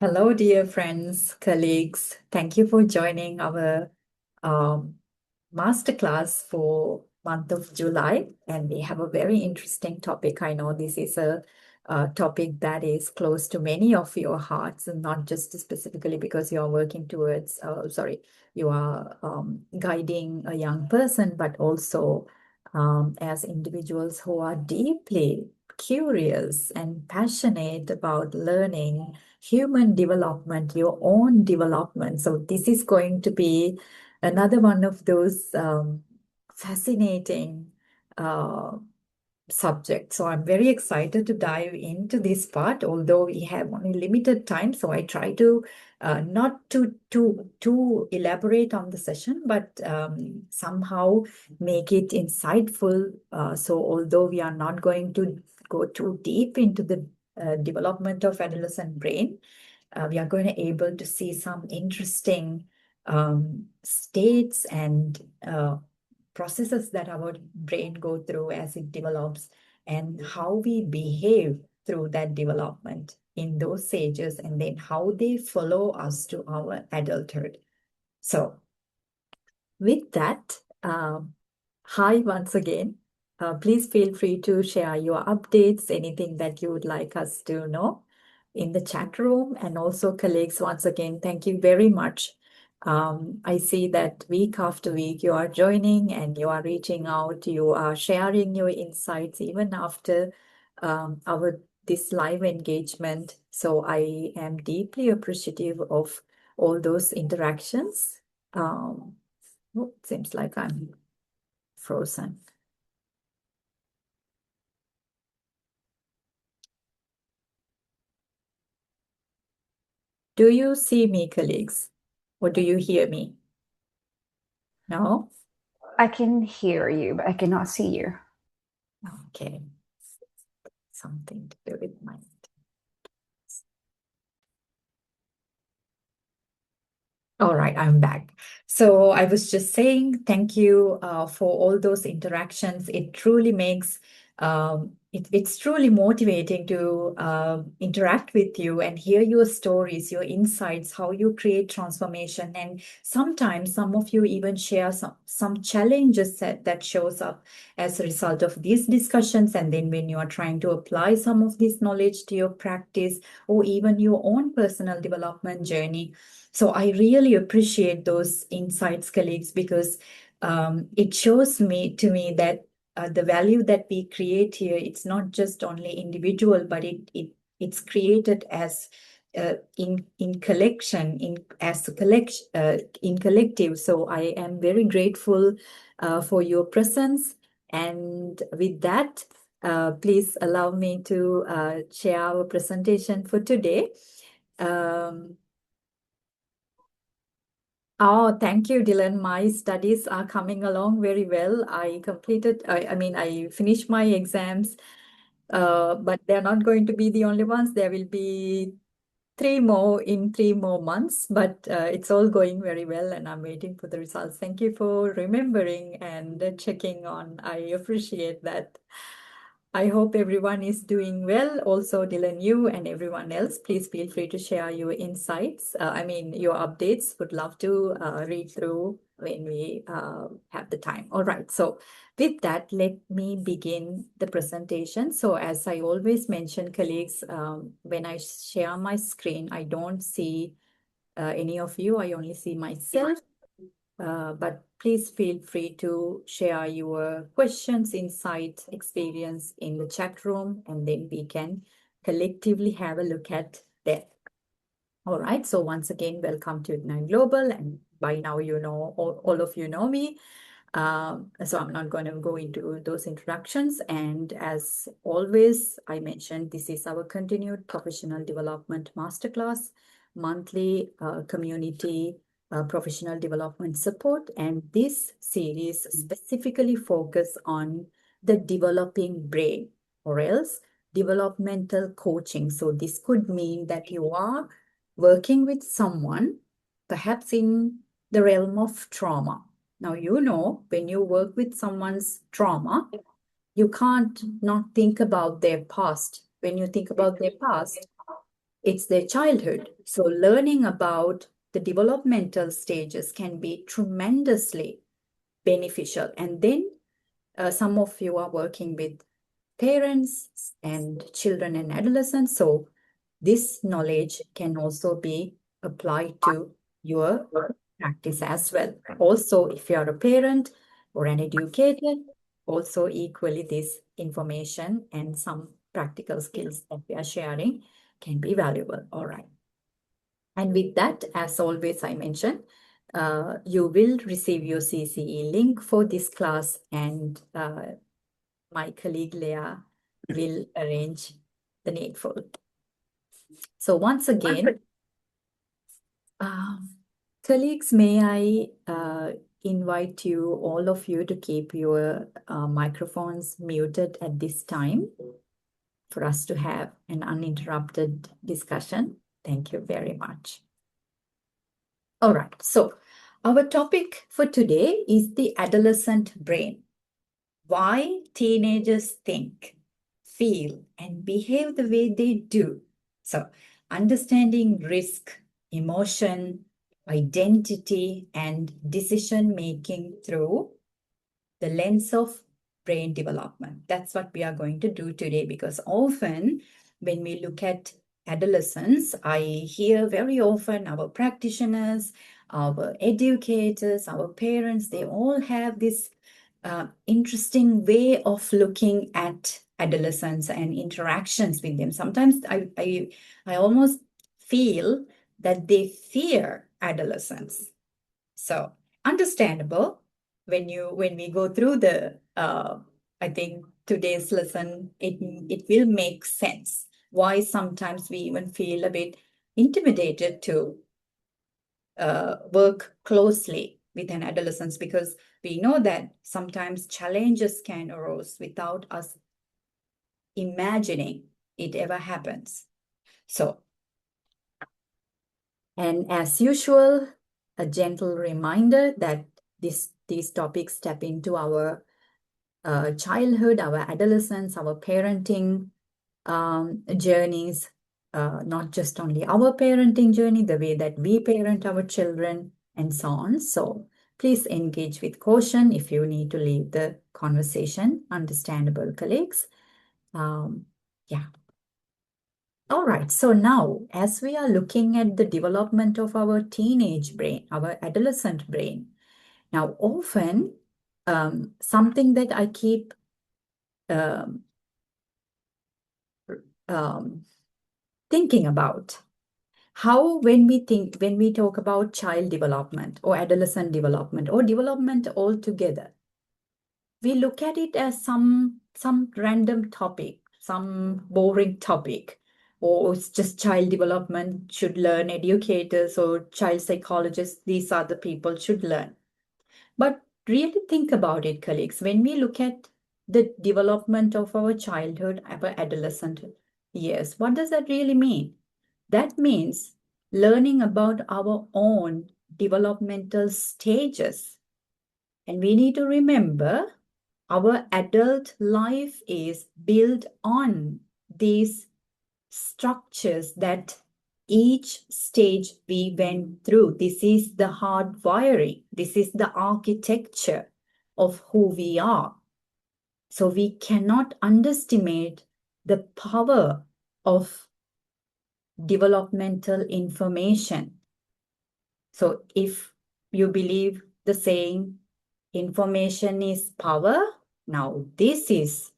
Hello, dear friends, colleagues. Thank you for joining our um, masterclass for month of July. And we have a very interesting topic. I know this is a topic that is close to many of your hearts, and not just specifically because you are working towards, you are guiding a young person, but also as individuals who are deeply curious and passionate about learning human development, your own development. So this is going to be another one of those fascinating uh, subjects. So I'm very excited to dive into this part, although we have only limited time. So I try to not to elaborate on the session, but somehow make it insightful. So although we are not going to go too deep into the development of adolescent brain, we are going to able to see some interesting states and processes that our brain go through as it develops and how we behave through that development in those stages and then how they follow us to our adulthood. So with that, hi once again. Please feel free to share your updates, anything that you would like us to know in the chat room. And also, colleagues, once again, thank you very much. I see that week after week you are joining and you are reaching out, you are sharing your insights even after our this live engagement. So I am deeply appreciative of all those interactions. Oh, seems like I'm frozen. Do you see me, colleagues? Or do you hear me? No? I can hear you, but I cannot see you. Okay. Something to do with my... All right, I'm back. So I was just saying thank you for all those interactions. It truly makes it's truly motivating to interact with you and hear your stories, your insights, how you create transformation. And sometimes some of you even share some challenges that shows up as a result of these discussions. And then when you are trying to apply some of this knowledge to your practice or even your own personal development journey. So I really appreciate those insights, colleagues, because it shows to me that the value that we create here, it's not just only individual, but it's created as in collection, in collective. So I am very grateful for your presence. And with that, please allow me to share our presentation for today. Oh, thank you, Dylan. My studies are coming along very well. I finished my exams, but they're not going to be the only ones. There will be three more in 3 more months, but it's all going very well, and I'm waiting for the results. Thank you for remembering and checking on. I appreciate that. I hope everyone is doing well. Also, Dylan, you and everyone else, please feel free to share your insights. Your updates. Would love to read through when we have the time. All right. So with that, let me begin the presentation. So as I always mention, colleagues, when I share my screen, I don't see any of you. I only see myself. But please feel free to share your questions, insights, experience in the chat room, and then we can collectively have a look at that. All right, so once again, welcome to Ignite Global, and by now you know, all of you know me. So I'm not going to go into those introductions. And as always, I mentioned this is our continued professional development masterclass, monthly community professional development support. And this series specifically focus on the developing brain, or else developmental coaching. So this could mean that you are working with someone, perhaps in the realm of trauma. Now, you know, when you work with someone's trauma, you can't not think about their past. When you think about their past, it's their childhood. So learning about the developmental stages can be tremendously beneficial. And then some of you are working with parents and children and adolescents. So this knowledge can also be applied to your practice as well. Also, if you are a parent or an educator, also equally this information and some practical skills that we are sharing can be valuable. All right. And with that, as always, I mentioned, you will receive your CCE link for this class, and my colleague Leah will arrange the needful. So once again, colleagues, may I invite you, all of you, to keep your microphones muted at this time for us to have an uninterrupted discussion. Thank you very much. All right, so our topic for today is the adolescent brain. Why teenagers think, feel, and behave the way they do. So, understanding risk, emotion, identity, and decision making through the lens of brain development. That's what we are going to do today, because often when we look at adolescence, I hear very often our practitioners, our educators, our parents, they all have this interesting way of looking at adolescents and interactions with them. Sometimes I almost feel that they fear adolescence. So understandable when we go through the I think today's lesson, it will make sense why sometimes we even feel a bit intimidated to work closely with an adolescent, because we know that sometimes challenges can arise without us imagining it ever happens. So, and as usual, a gentle reminder that these topics tap into our childhood, our adolescence, our parenting journeys, not just only our parenting journey, the way that we parent our children, and so on. So please engage with caution if you need to leave the conversation. Understandable, colleagues. Yeah. All right. So now, as we are looking at the development of our teenage brain, our adolescent brain, now often something that I keep thinking about, how when we talk about child development or adolescent development or development altogether, we look at it as some random topic, some boring topic, or it's just child development should learn educators or child psychologists, these are the people should learn. But really think about it, colleagues, when we look at the development of our childhood, our adolescent years, what does that really mean? That means learning about our own developmental stages. And we need to remember our adult life is built on these structures that each stage we went through. This is the hard wiring. This is the architecture of who we are. So we cannot underestimate the power of developmental information. So if you believe the saying, information is power, now this is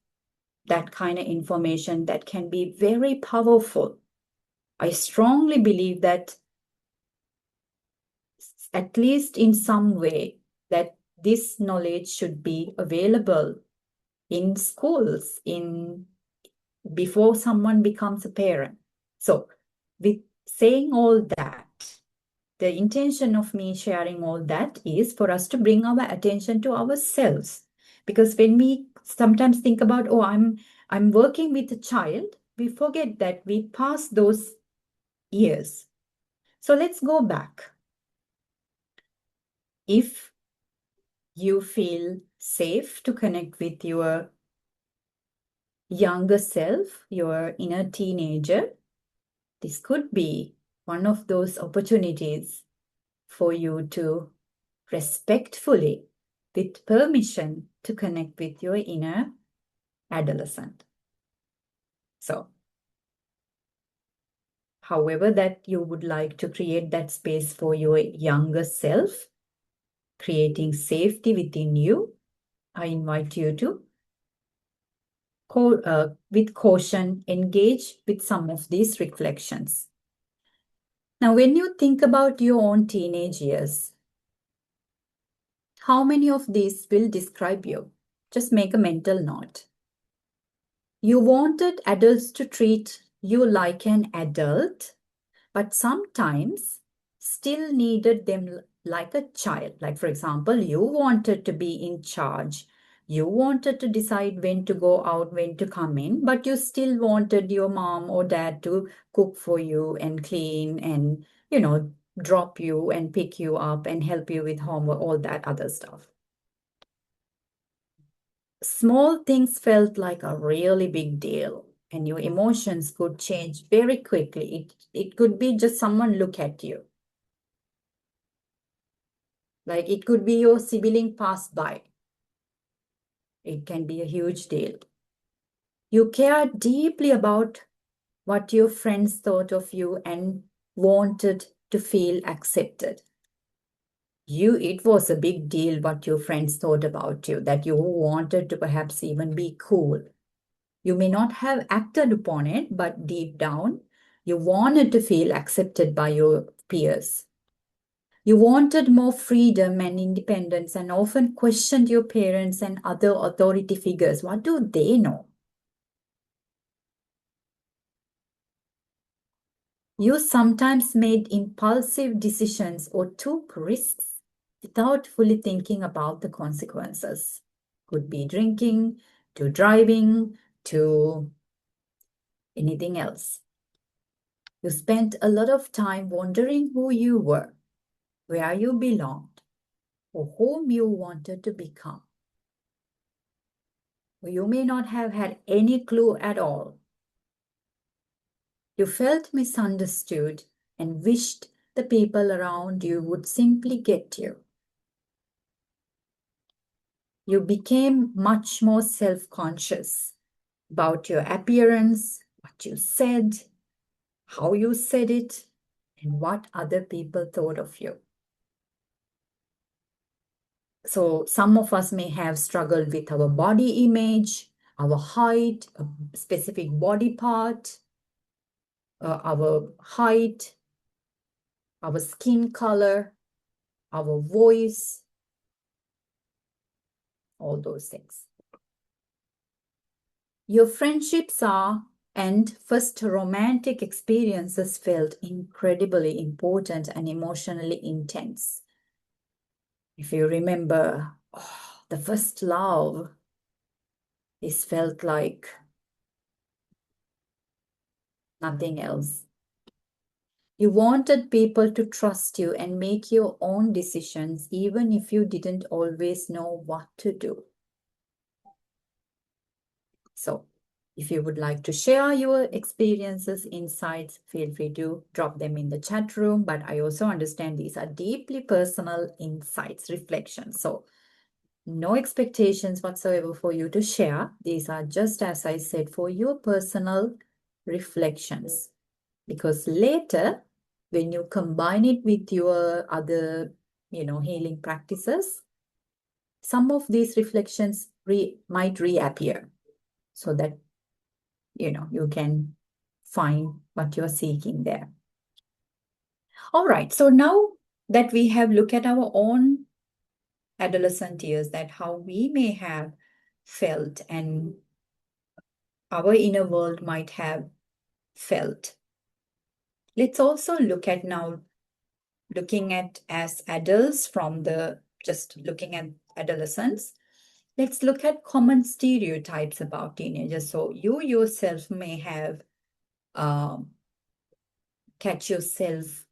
that kind of information that can be very powerful. I strongly believe that at least in some way that this knowledge should be available in schools before someone becomes a parent. So with saying all that, the intention of me sharing all that is for us to bring our attention to ourselves. Because when we sometimes think about, oh, I'm working with a child, we forget that we passed those years. So let's go back. If you feel safe to connect with your younger self, your inner teenager, this could be one of those opportunities for you to respectfully, with permission, to connect with your inner adolescent. So, however that you would like to create that space for your younger self, creating safety within you, I invite you to, with caution, engage with some of these reflections. Now, when you think about your own teenage years, how many of these will describe you? Just make a mental note. You wanted adults to treat you like an adult, but sometimes still needed them like a child. Like, for example, you wanted to be in charge. You wanted to decide when to go out, when to come in, but you still wanted your mom or dad to cook for you and clean and, drop you and pick you up and help you with homework, all that other stuff. Small things felt like a really big deal, and your emotions could change very quickly. It could be just someone look at you. Like it could be your sibling passed by. It can be a huge deal. You care deeply about what your friends thought of you and wanted to feel accepted. It was a big deal what your friends thought about you, that you wanted to perhaps even be cool. You may not have acted upon it, but deep down, you wanted to feel accepted by your peers. You wanted more freedom and independence and often questioned your parents and other authority figures. What do they know? You sometimes made impulsive decisions or took risks without fully thinking about the consequences. Could be drinking, to driving, to anything else. You spent a lot of time wondering who you were, where you belonged, or whom you wanted to become. You may not have had any clue at all. You felt misunderstood and wished the people around you would simply get you. You became much more self-conscious about your appearance, what you said, how you said it, and what other people thought of you. So some of us may have struggled with our body image, our height, a specific body part, our height, our skin color, our voice, all those things. Your friendships and first romantic experiences felt incredibly important and emotionally intense. If you remember, the first love, this felt like nothing else. You wanted people to trust you and make your own decisions, even if you didn't always know what to do. So, if you would like to share your experiences, insights, feel free to drop them in the chat room. But I also understand these are deeply personal insights, reflections. So, no expectations whatsoever for you to share. These are just, as I said, for your personal reflections. Because later, when you combine it with your other, healing practices, some of these reflections might reappear so that, you can find what you're seeking there. All right. So now that we have looked at our own adolescent years, that how we may have felt and our inner world might have felt. Let's also look at now, looking at as adults from just looking at adolescence, let's look at common stereotypes about teenagers. So you yourself may have catch yourself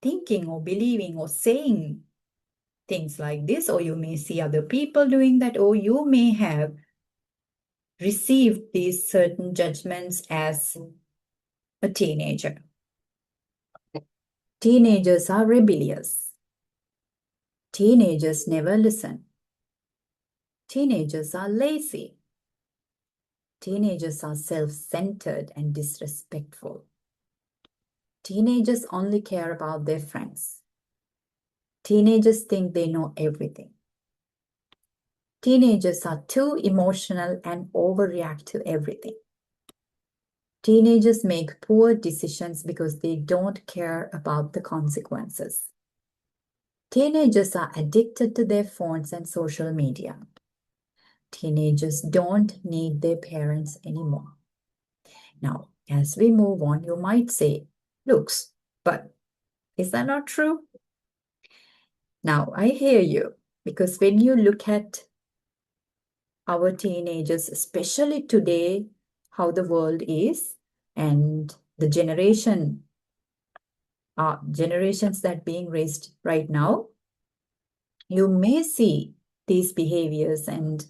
thinking or believing or saying things like this, or you may see other people doing that, or you may have received these certain judgments as a teenager. Teenagers are rebellious. Teenagers never listen. Teenagers are lazy. Teenagers are self-centered and disrespectful. Teenagers only care about their friends. Teenagers think they know everything. Teenagers are too emotional and overreact to everything. Teenagers make poor decisions because they don't care about the consequences. Teenagers are addicted to their phones and social media. Teenagers don't need their parents anymore. Now, as we move on, you might say, "Looks, but is that not true?" Now, I hear you, because when you look at our teenagers, especially today, how the world is, and the generations that being raised right now, you may see these behaviors, and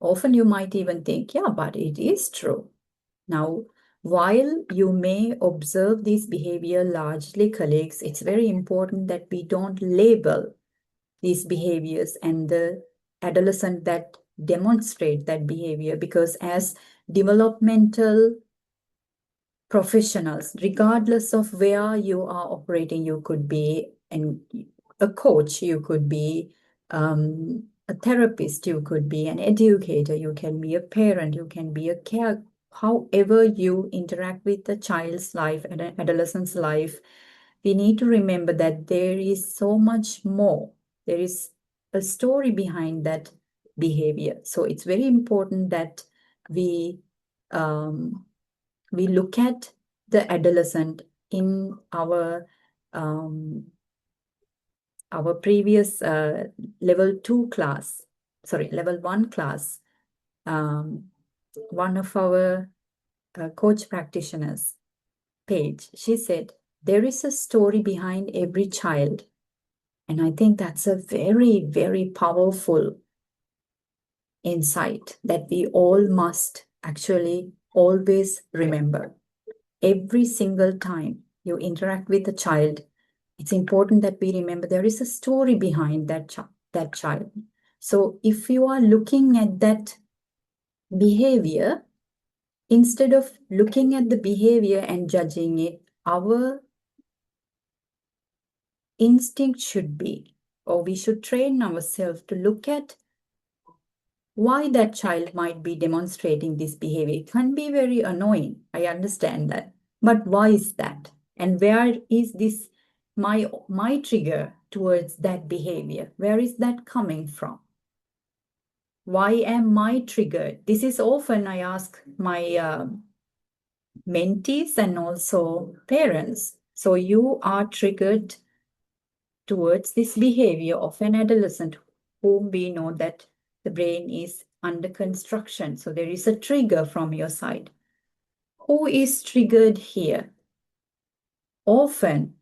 often you might even think, yeah, but it is true. Now, while you may observe these behavior largely, colleagues, it's very important that we don't label these behaviors and the adolescent that demonstrate that behavior, because as developmental professionals, regardless of where you are operating, you could be a coach, you could be a therapist, you could be an educator, you can be a parent, you can be a care. However you interact with the child's life and an adolescent's life, we need to remember that there is so much more. There is a story behind that behavior. So it's very important that we look at the adolescent in our previous level 1 class. One of our coach practitioners, Paige, she said, there is a story behind every child. And I think that's a very, very powerful insight that we all must actually always remember. Every single time you interact with a child, it's important that we remember there is a story behind that child. So if you are looking at that behavior, instead of looking at the behavior and judging it, our instinct should be, or we should train ourselves to look at why that child might be demonstrating this behavior. It can be very annoying. I understand that. But why is that? And where is this my trigger towards that behavior? Where is that coming from? Why am I triggered? This is often I ask my mentees and also parents. So you are triggered towards this behavior of an adolescent whom we know that the brain is under construction. So there is a trigger from your side. Who is triggered here? Often,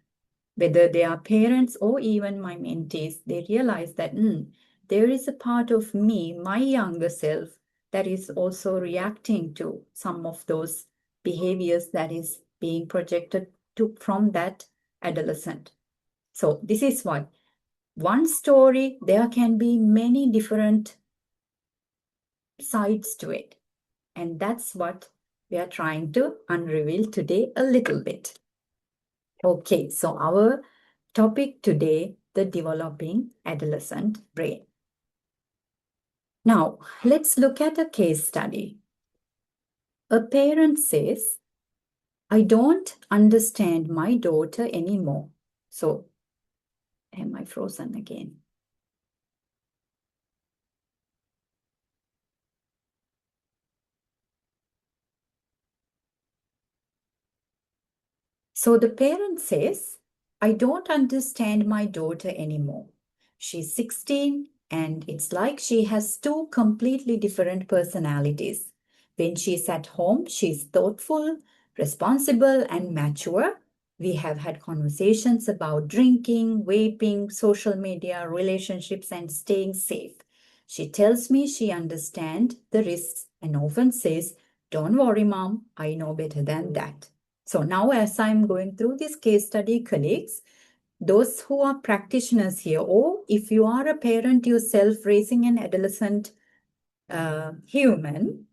whether they are parents or even my mentees, they realize that there is a part of me, my younger self, that is also reacting to some of those behaviors that is being projected from that adolescent. So this is why one story, there can be many different sides to it. And that's what we are trying to unreveal today a little bit. Okay, so our topic today, the developing adolescent brain. Now, let's look at a case study. A parent says, I don't understand my daughter anymore. So, am I frozen again? So the parent says, I don't understand my daughter anymore. She's 16 and it's like she has two completely different personalities. When she's at home, she's thoughtful, responsible, and mature. We have had conversations about drinking, vaping, social media, relationships, and staying safe. She tells me she understands the risks and often says, don't worry, Mom, I know better than that. So now as I'm going through this case study, colleagues, those who are practitioners here, or if you are a parent yourself raising an adolescent human,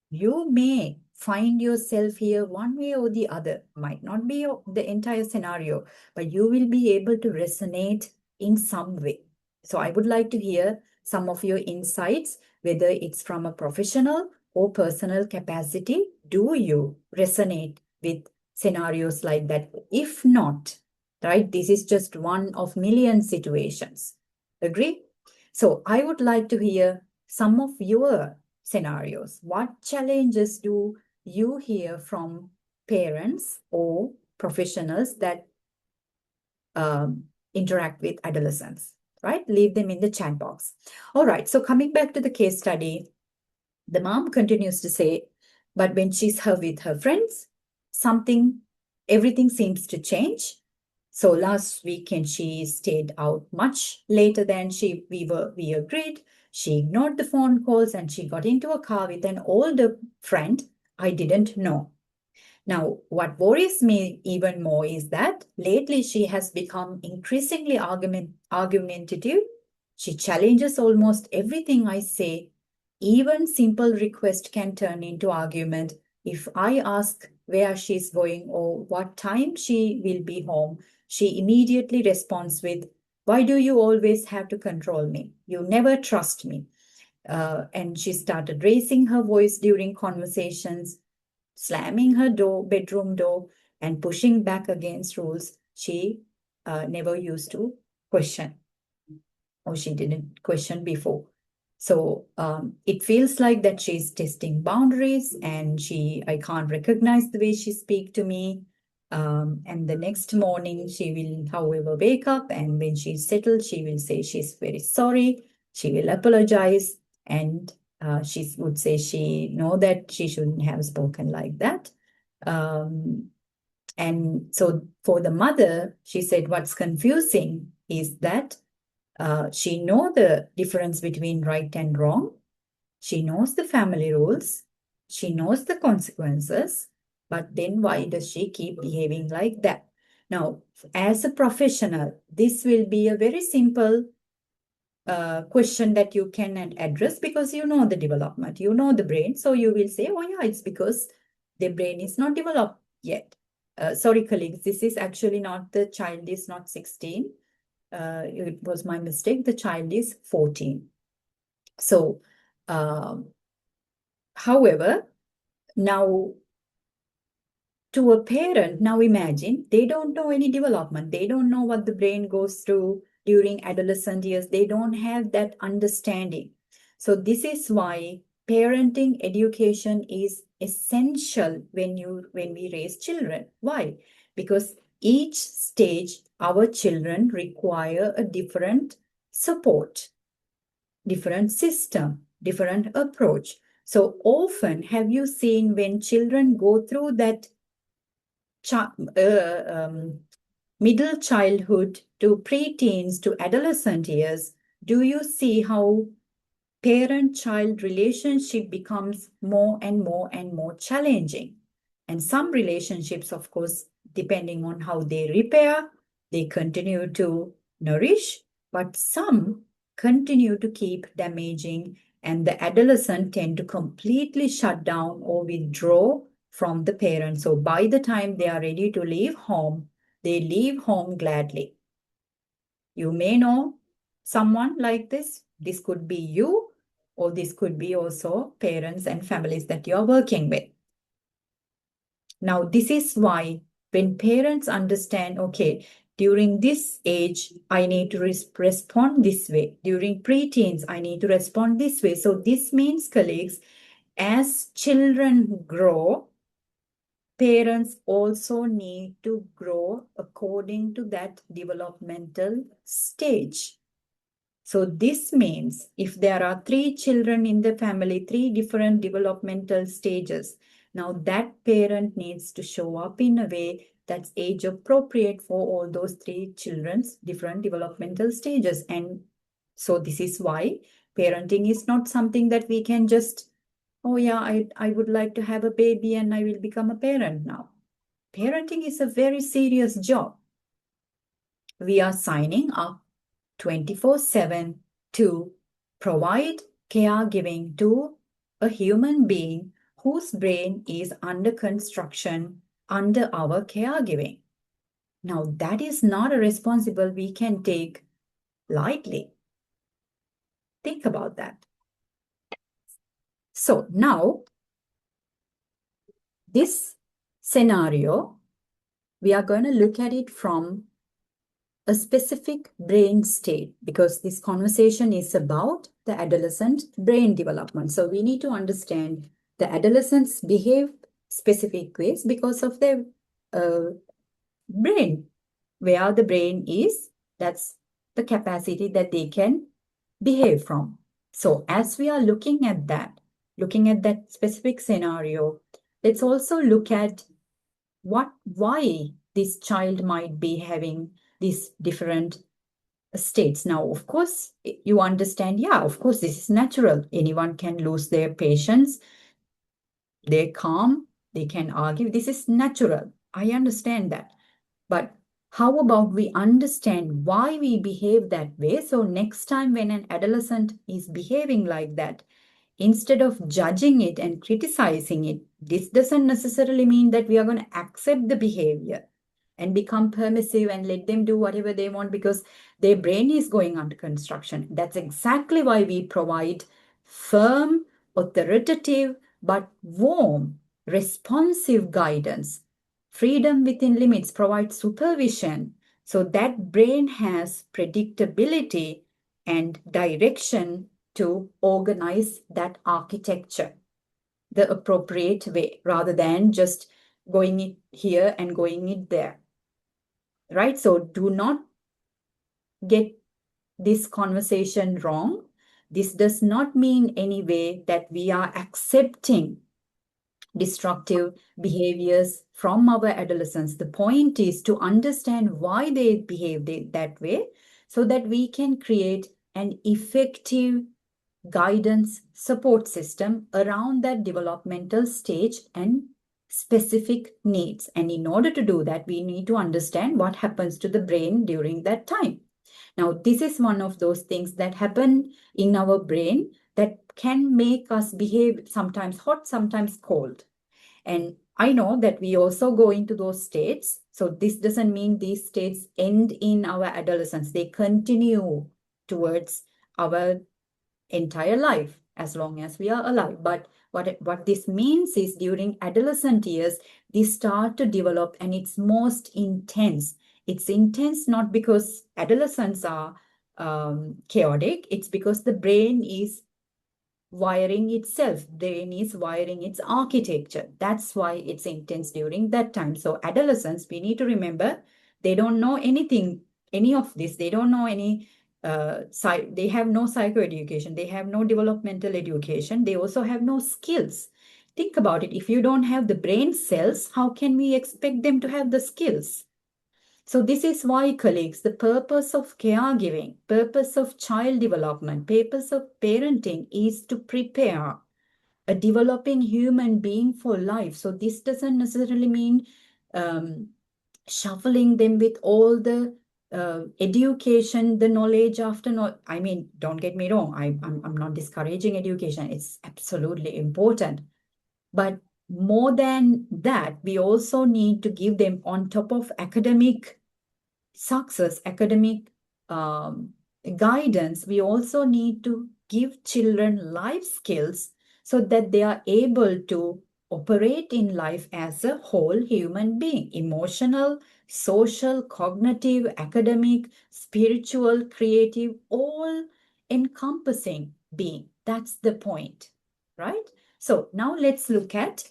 you may find yourself here one way or the other. Might not be the entire scenario, but you will be able to resonate in some way. So I would like to hear some of your insights, whether it's from a professional or personal capacity. Do you resonate with scenarios like that? If not, right, this is just one of million situations. Agree? So I would like to hear some of your scenarios. What challenges do you hear from parents or professionals that interact with adolescents, right? Leave them in the chat box. All right, so coming back to the case study, the mom continues to say, but when she's with her friends, everything seems to change. So last weekend, she stayed out much later than we agreed. She ignored the phone calls and she got into a car with an older friend I didn't know. Now, what worries me even more is that lately she has become increasingly argumentative. She challenges almost everything I say. Even simple request can turn into argument. If I ask where she's going or what time she will be home, she immediately responds with, "Why do you always have to control me? You never trust me." And she started raising her voice during conversations, slamming her bedroom door, and pushing back against rules she never used to question, or she didn't question before. So it feels like that she's testing boundaries, and I can't recognize the way she speaks to me. And the next morning, she will, however, wake up, and when she's settled, she will say she's very sorry. She will apologize, and she would say she know that she shouldn't have spoken like that. And so for the mother, she said what's confusing is that she knows the difference between right and wrong. She knows the family rules. She knows the consequences. But then why does she keep behaving like that? Now, as a professional, this will be a very simple question that you can address, because you know the development, you know the brain. So you will say, oh yeah, it's because the brain is not developed yet. Sorry, colleagues, this is actually not, the child is not 16. It was my mistake. The child is 14. So, however, now to a parent, now imagine they don't know any development. They don't know what the brain goes through during adolescent years. They don't have that understanding. So this is why parenting education is essential when we raise children. Why? Because each stage, our children require a different support, different system, different approach. So often, have you seen when children go through that middle childhood to preteens to adolescent years, do you see how parent-child relationship becomes more and more and more challenging? And some relationships, of course, depending on how they repair, they continue to nourish, but some continue to keep damaging, and the adolescent tend to completely shut down or withdraw from the parent. So by the time they are ready to leave home, they leave home gladly. You may know someone like this. This could be you, or this could be also parents and families that you're working with. Now, this is why when parents understand, okay, during this age, I need to respond this way. During preteens, I need to respond this way. So this means, colleagues, as children grow, parents also need to grow according to that developmental stage. So this means if there are 3 children in the family, 3 different developmental stages, now that parent needs to show up in a way that's age appropriate for all those 3 children's different developmental stages. And so this is why parenting is not something that we can just, oh yeah, I would like to have a baby and I will become a parent now. Parenting is a very serious job. we are signing up 24/7 to provide caregiving to a human being whose brain is under construction under our caregiving. Now, that is not a responsibility we can take lightly. Think about that. So now, this scenario, we are going to look at it from a specific brain state, because this conversation is about the adolescent brain development. So we need to understand the adolescents behave specific ways because of their brain. Where the brain is, that's the capacity that they can behave from. So as we are looking at that specific scenario, let's also look at why this child might be having these different states. Now, of course, you understand, yeah, of course, this is natural. Anyone can lose their patience, they're calm, they can argue. This is natural. I understand that. But how about we understand why we behave that way? So next time when an adolescent is behaving like that, instead of judging it and criticizing it, this doesn't necessarily mean that we are going to accept the behavior and become permissive and let them do whatever they want because their brain is going under construction. That's exactly why we provide firm, authoritative, but warm, responsive guidance. Freedom within limits provides supervision so that brain has predictability and direction to organize that architecture the appropriate way rather than just going it here and going it there. Right? So do not get this conversation wrong. This does not mean any way that we are accepting destructive behaviors from our adolescents. The point is to understand why they behave that way so that we can create an effective guidance support system around that developmental stage and specific needs. And in order to do that, we need to understand what happens to the brain during that time. Now, this is one of those things that happen in our brain that can make us behave sometimes hot, sometimes cold. And I know that we also go into those states. So this doesn't mean these states end in our adolescence. They continue towards our entire life as long as we are alive. But what this means is during adolescent years, they start to develop and it's most intense. It's intense not because adolescents are chaotic. It's because the brain is wiring itself. Brain is wiring its architecture. That's why it's intense during that time. So adolescents, we need to remember, they don't know anything, any of this. They don't know any they have no psychoeducation. They have no developmental education. They also have no skills. Think about it. If you don't have the brain cells, how can we expect them to have the skills? So this is why, colleagues, the purpose of caregiving, purpose of child development, purpose of parenting is to prepare a developing human being for life. So this doesn't necessarily mean shuffling them with all the education, the knowledge after. I mean, don't get me wrong. I'm not discouraging education. It's absolutely important. But more than that, we also need to give them on top of academic success, academic guidance, we also need to give children life skills so that they are able to operate in life as a whole human being, emotional, social, cognitive, academic, spiritual, creative, all encompassing being. That's the point, right? So now let's look at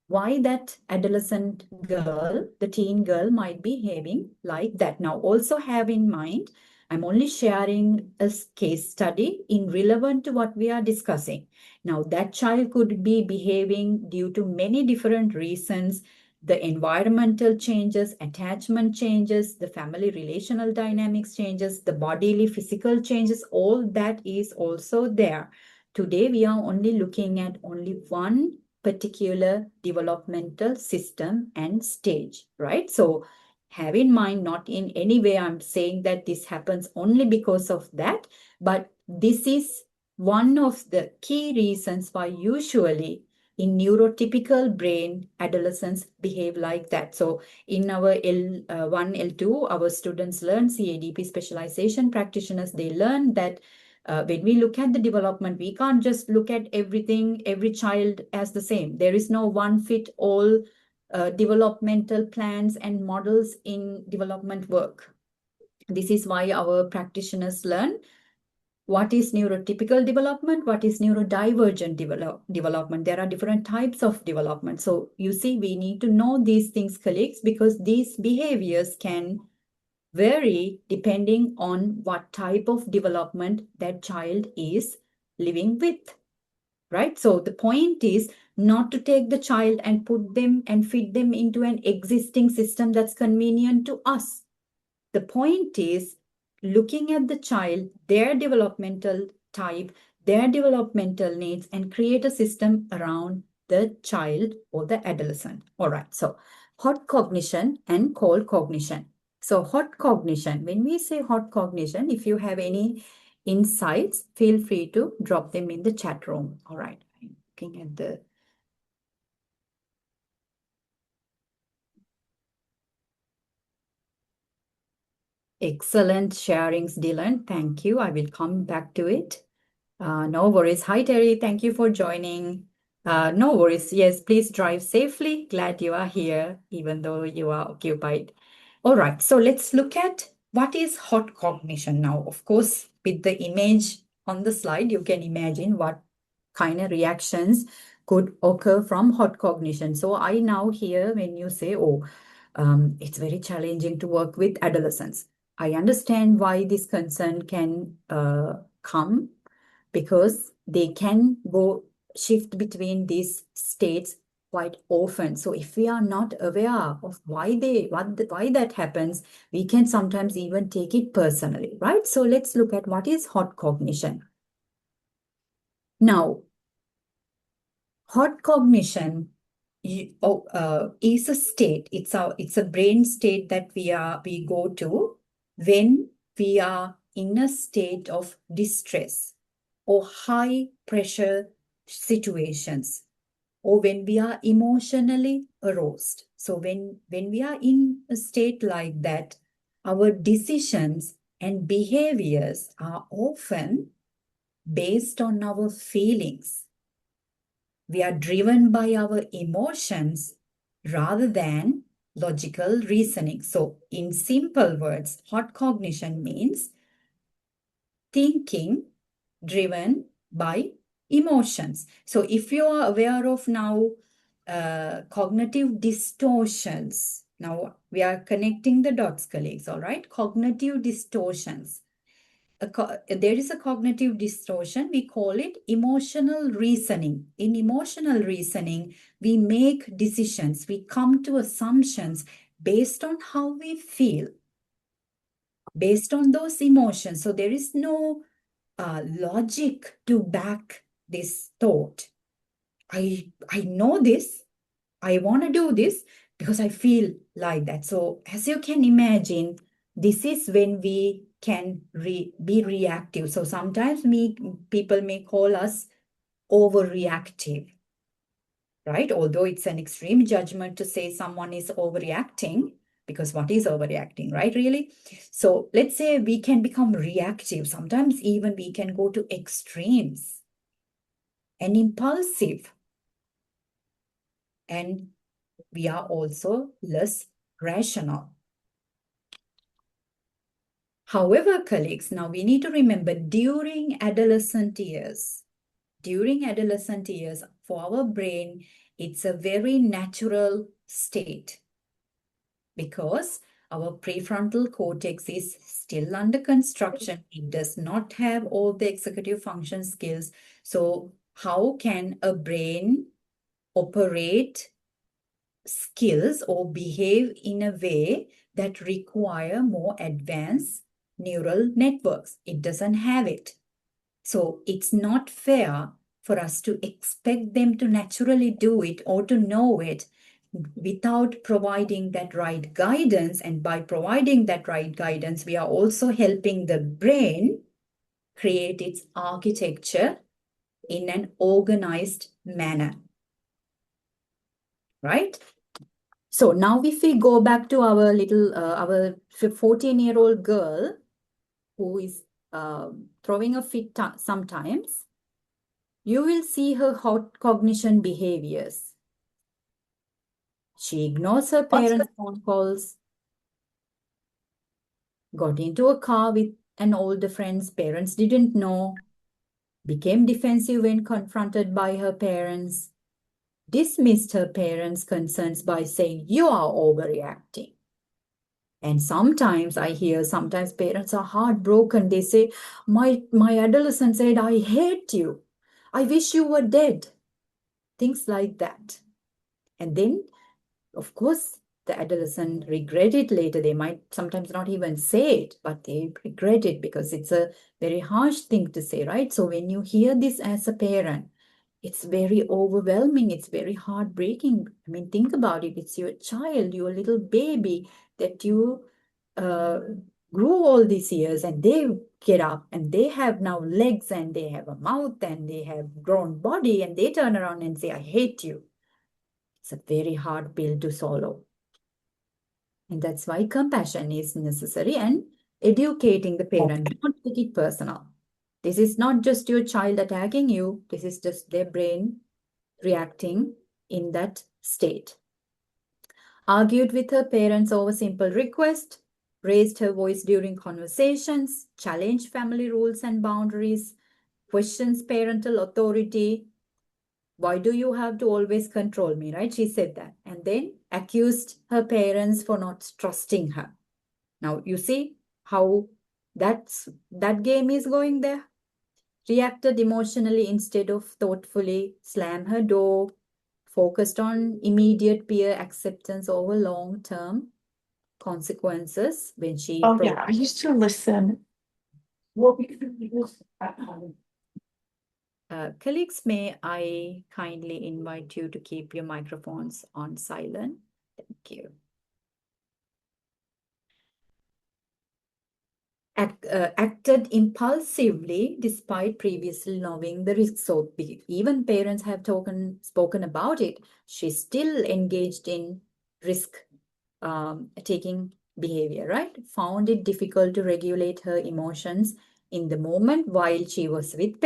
why that adolescent girl, the teen girl, might be behaving like that. Now, also have in mind, I'm only sharing a case study in relevant to what we are discussing. Now, that child could be behaving due to many different reasons. The environmental changes, attachment changes, the family relational dynamics changes, the bodily physical changes, all that is also there. Today, we are only looking at only one particular developmental system and stage, right? So have in mind, not in any way I'm saying that this happens only because of that, but this is one of the key reasons why usually in neurotypical brain, adolescents behave like that. So in our L1, L2, our students learn CADP specialization practitioners, they learn that when we look at the development, we can't just look at everything, every child as the same. There is no one fit all developmental plans and models in development work. This is why our practitioners learn what is neurotypical development, what is neurodivergent development. There are different types of development. So you see, we need to know these things, colleagues, because these behaviors can vary depending on what type of development that child is living with, right? So the point is not to take the child and put them and fit them into an existing system that's convenient to us. The point is looking at the child, their developmental type, their developmental needs, and create a system around the child or the adolescent. All right, so hot cognition and cold cognition. So hot cognition, when we say hot cognition, if you have any insights, feel free to drop them in the chat room. All right, I'm looking at the excellent sharings, Dylan. Thank you. I will come back to it. No worries. Hi, Terry. Thank you for joining. No worries. Yes, please drive safely. Glad you are here, even though you are occupied. All right. So let's look at what is hot cognition now. Of course, with the image on the slide, you can imagine what kind of reactions could occur from hot cognition. So I now hear when you say, oh, it's very challenging to work with adolescents. I understand why this concern can come, because they can go shift between these states quite often. So if we are not aware of why that happens, we can sometimes even take it personally, right? So let's look at what is hot cognition. Now, hot cognition is a state. It's a brain state that we go to when we are in a state of distress or high pressure situations, or when we are emotionally aroused. So when we are in a state like that, our decisions and behaviors are often based on our feelings. We are driven by our emotions rather than logical reasoning. So in simple words, hot cognition means thinking driven by emotions. So if you are aware of now cognitive distortions, now we are connecting the dots, colleagues, all right? Cognitive distortions. There is a cognitive distortion, we call it emotional reasoning. In emotional reasoning, we make decisions, we come to assumptions based on how we feel, based on those emotions. So there is no logic to back this thought. I know this, I want to do this because I feel like that. So as you can imagine, this is when we can be reactive. So sometimes people may call us overreactive, right? Although it's an extreme judgment to say someone is overreacting, because what is overreacting, right? Really? So let's say we can become reactive. Sometimes even we can go to extremes and impulsive. And we are also less rational. However, colleagues, now we need to remember during adolescent years, for our brain, it's a very natural state because our prefrontal cortex is still under construction. It does not have all the executive function skills. So how can a brain operate skills or behave in a way that require more advanced neural networks? It doesn't have it. So it's not fair for us to expect them to naturally do it or to know it without providing that right guidance, and by providing that right guidance, we are also helping the brain create its architecture in an organized manner, right? So now if we go back to our little, our 14-year-old girl who is throwing a fit sometimes, you will see her hot cognition behaviors. She ignores her parents' phone calls, got into a car with an older friend's parents didn't know, became defensive when confronted by her parents, dismissed her parents' concerns by saying, "You are overreacting." And sometimes I hear, sometimes parents are heartbroken. They say, my adolescent said, "I hate you. I wish you were dead." Things like that. And then, of course, the adolescent regret it later. They might sometimes not even say it, but they regret it because it's a very harsh thing to say, right? So when you hear this as a parent, it's very overwhelming. It's very heartbreaking. I mean, think about it. It's your child, your little baby that you grew all these years, and they get up and they have now legs and they have a mouth and they have grown body, and they turn around and say, "I hate you." It's a very hard pill to swallow. And that's why compassion is necessary and educating the parent. Don't take it personal. This is not just your child attacking you. This is just their brain reacting in that state. Argued with her parents over simple request, raised her voice during conversations, challenged family rules and boundaries, questions parental authority. "Why do you have to always control me?" Right? She said that. And then accused her parents for not trusting her. Now, you see how that game is going there? Reacted emotionally instead of thoughtfully, slammed her door, focused on immediate peer acceptance over long-term consequences when she... Oh, yeah, I used to listen. Well, colleagues, may I kindly invite you to keep your microphones on silent? Thank you. Acted impulsively despite previously knowing the risks. So even parents have spoken about it. She still engaged in risk-taking behavior, right? Found it difficult to regulate her emotions in the moment while she was with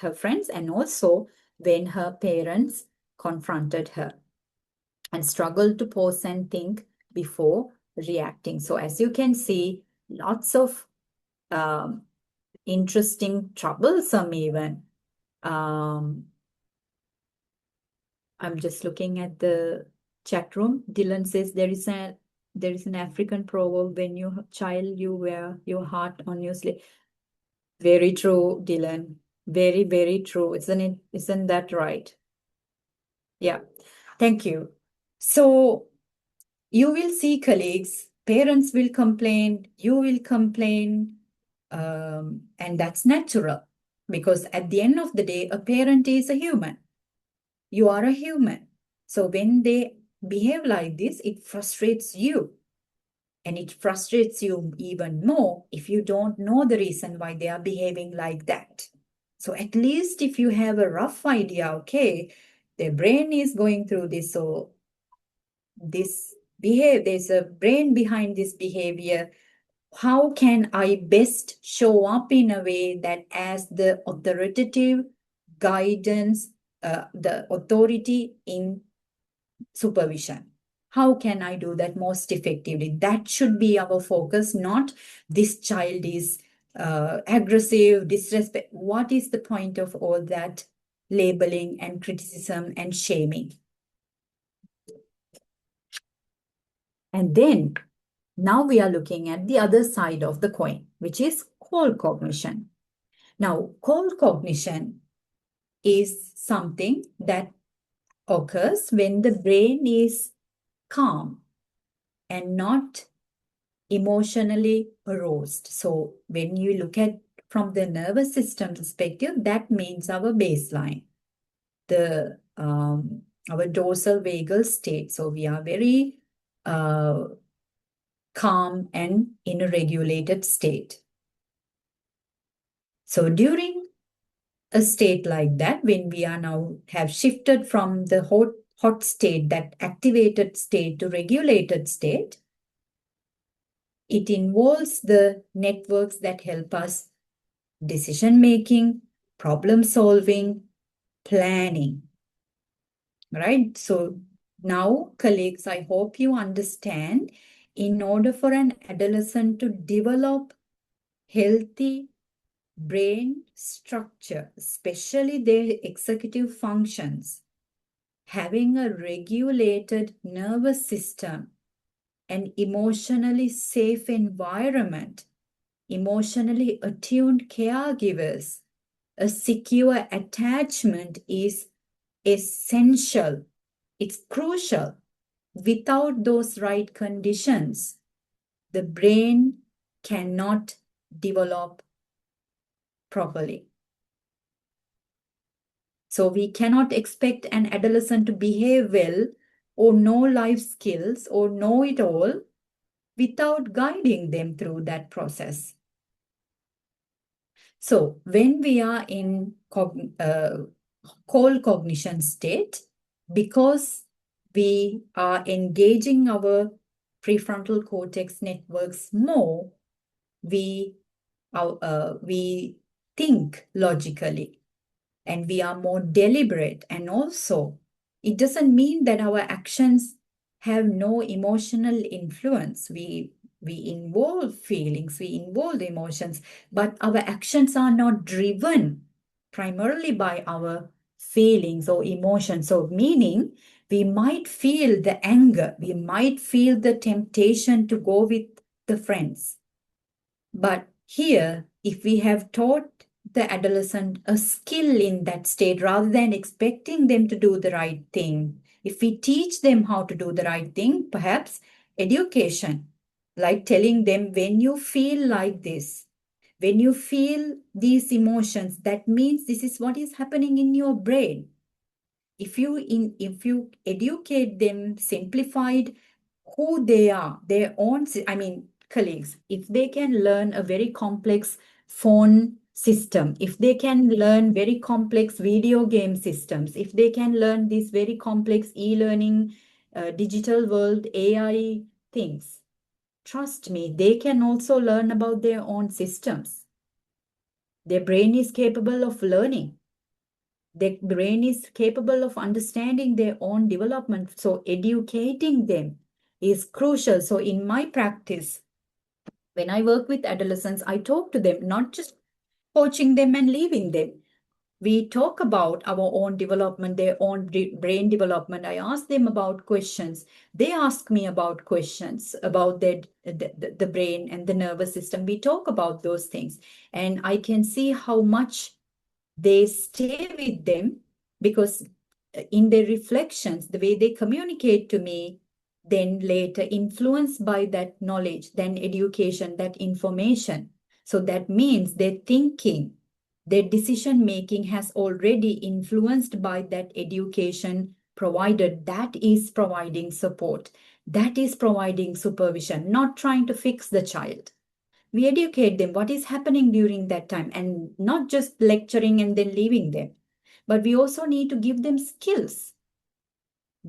her friends, and also when her parents confronted her, and struggled to pause and think before reacting. So as you can see, lots of interesting, troublesome even. I'm just looking at the chat room. Dylan says there is an African proverb, "When you're a child, you wear your heart on your sleeve." Very true, Dylan. Very, very true. Isn't it? Isn't that right? Yeah. Thank you. So you will see, colleagues, parents will complain, you will complain, and that's natural, because at the end of the day, a parent is a human. You are a human. So when they behave like this, it frustrates you. And it frustrates you even more if you don't know the reason why they are behaving like that. So at least if you have a rough idea, okay, their brain is going through this, so there's a brain behind this behavior. How can I best show up in a way that as the authoritative guidance, the authority in supervision? How can I do that most effectively? That should be our focus, not this child is aggressive, disrespect. What is the point of all that labeling and criticism and shaming? And then now we are looking at the other side of the coin, which is cold cognition. Now, cold cognition is something that occurs when the brain is calm and not emotionally aroused. So when you look at from the nervous system perspective, that means our baseline. The our dorsal vagal state. So we are very calm and in a regulated state. So during a state like that, when we are now have shifted from the hot state, that activated state, to regulated state, it involves the networks that help us decision making, problem solving, planning, right? So now, colleagues, I hope you understand, in order for an adolescent to develop healthy brain structure, especially their executive functions, having a regulated nervous system, an emotionally safe environment, emotionally attuned caregivers, a secure attachment is essential. It's crucial. Without those right conditions, the brain cannot develop properly. So we cannot expect an adolescent to behave well or know life skills or know it all without guiding them through that process. So when we are in cold cognition state, because we are engaging our prefrontal cortex networks more, we think logically and we are more deliberate. And also, it doesn't mean that our actions have no emotional influence. We involve feelings, we involve emotions, but our actions are not driven primarily by our feelings or emotions. So meaning we might feel the anger, we might feel the temptation to go with the friends. But here, if we have taught the adolescent a skill in that state, rather than expecting them to do the right thing, if we teach them how to do the right thing, perhaps education, like telling them, when you feel like this, when you feel these emotions, that means this is what is happening in your brain. If you educate them simplified who they are, their own, colleagues, if they can learn a very complex phone system, if they can learn very complex video game systems, if they can learn these very complex e-learning, digital world, AI things, trust me, they can also learn about their own systems. Their brain is capable of learning. Their brain is capable of understanding their own development. So educating them is crucial. So in my practice, when I work with adolescents, I talk to them, not just coaching them and leaving them. We talk about our own development, their own brain development. I ask them about questions. They ask me about questions about the brain and the nervous system. We talk about those things. And I can see how much they stay with them, because in their reflections, the way they communicate to me, then later influenced by that knowledge, then education, that information. So that means their thinking, their decision making has already influenced by that education provided. That is providing support. That is providing supervision, not trying to fix the child. We educate them what is happening during that time, and not just lecturing and then leaving them. But we also need to give them skills.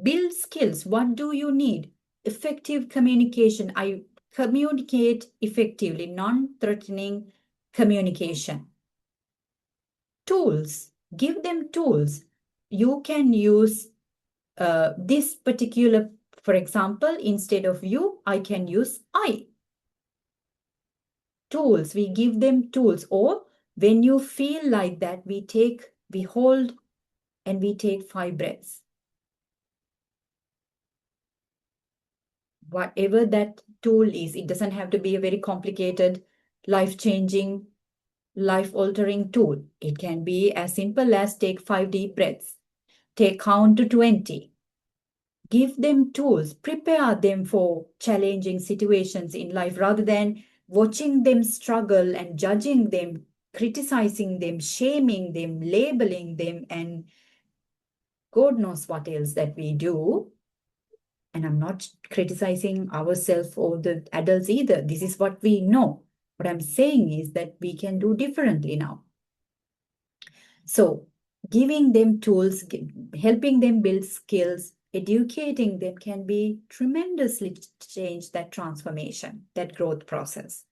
Build skills. What do you need? Effective communication. I communicate effectively, non-threatening communication. Tools. Give them tools. You can use this particular, for example, instead of you, I can use I. Tools, we give them tools. Or when you feel like that, we hold and we take 5 breaths. Whatever that tool is, it doesn't have to be a very complicated, life-changing, life-altering tool. It can be as simple as take 5 deep breaths, count to 20. Give them tools, prepare them for challenging situations in life, rather than watching them struggle and judging them, criticizing them, shaming them, labeling them, and God knows what else that we do. And I'm not criticizing ourselves or the adults either. This is what we know. What I'm saying is that we can do differently now. So giving them tools, helping them build skills, educating them can be tremendously change that transformation, that growth process,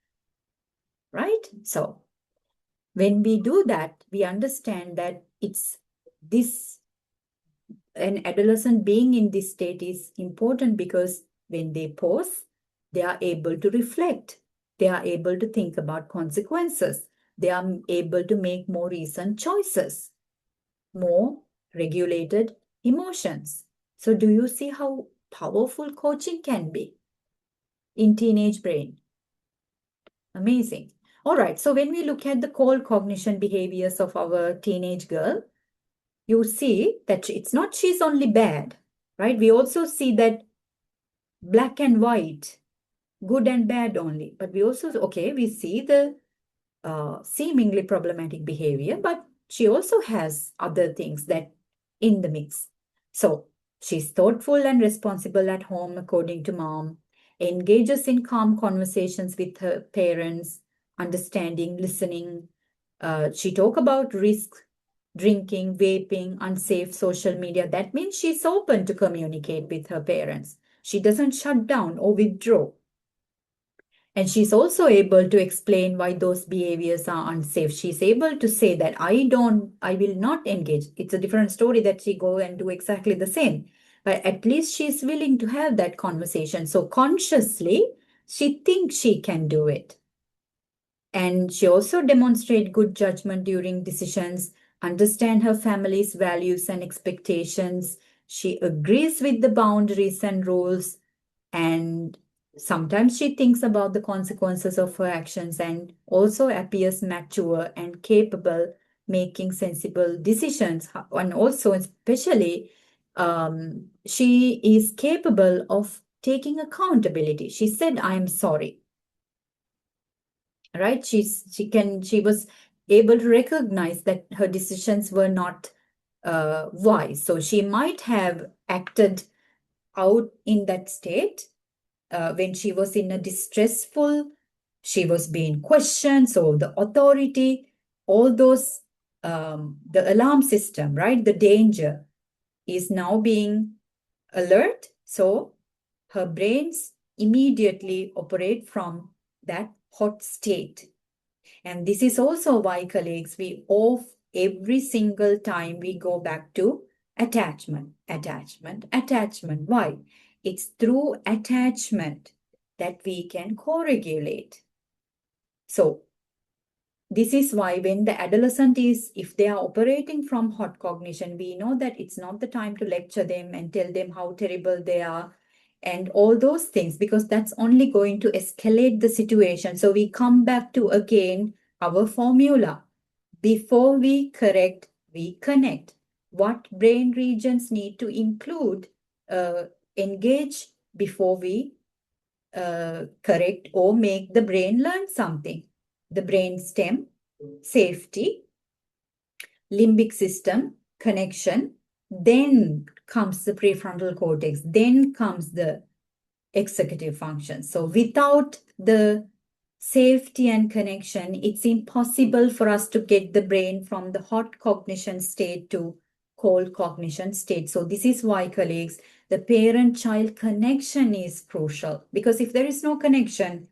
right? So when we do that, we understand that it's this, an adolescent being in this state is important because when they pause, they are able to reflect. They are able to think about consequences. They are able to make more reasoned choices, more regulated emotions. So do you see how powerful coaching can be in teenage brain? Amazing. All right, so when we look at the core cognition behaviors of our teenage girl, you see that it's not she's only bad, right? We also see that black and white, good and bad only. But we also, okay, we see the seemingly problematic behavior, but she also has other things that in the mix. So she's thoughtful and responsible at home, according to mom, engages in calm conversations with her parents, understanding, listening. She talk about risk, drinking, vaping, unsafe social media. That means she's open to communicate with her parents. She doesn't shut down or withdraw. And she's also able to explain why those behaviors are unsafe. She's able to say that I will not engage. It's a different story that she go and do exactly the same. But at least she's willing to have that conversation. So consciously, she thinks she can do it. And she also demonstrates good judgment during decisions, understand her family's values and expectations. She agrees with the boundaries and rules, and sometimes she thinks about the consequences of her actions and also appears mature and capable making sensible decisions. And also, especially, she is capable of taking accountability. She said, I am sorry. Right? She was able to recognize that her decisions were not wise. So she might have acted out in that state when she was in a distressful, she was being questioned. So the authority, all those, the alarm system, right? The danger is now being alert. So her brains immediately operate from that hot state. And this is also why, colleagues, every single time we go back to attachment. Why? It's through attachment that we can co-regulate. So this is why when the adolescent if they are operating from hot cognition, we know that it's not the time to lecture them and tell them how terrible they are and all those things, because that's only going to escalate the situation. So we come back to, again, our formula. Before we correct, we connect. What brain regions need to engage before we correct or make the brain learn something? The brain stem, safety, limbic system, connection, then comes the prefrontal cortex, then comes the executive function. So without the safety and connection, it's impossible for us to get the brain from the hot cognition state to cold cognition state. So this is why, colleagues, the parent-child connection is crucial, because if there is no connection,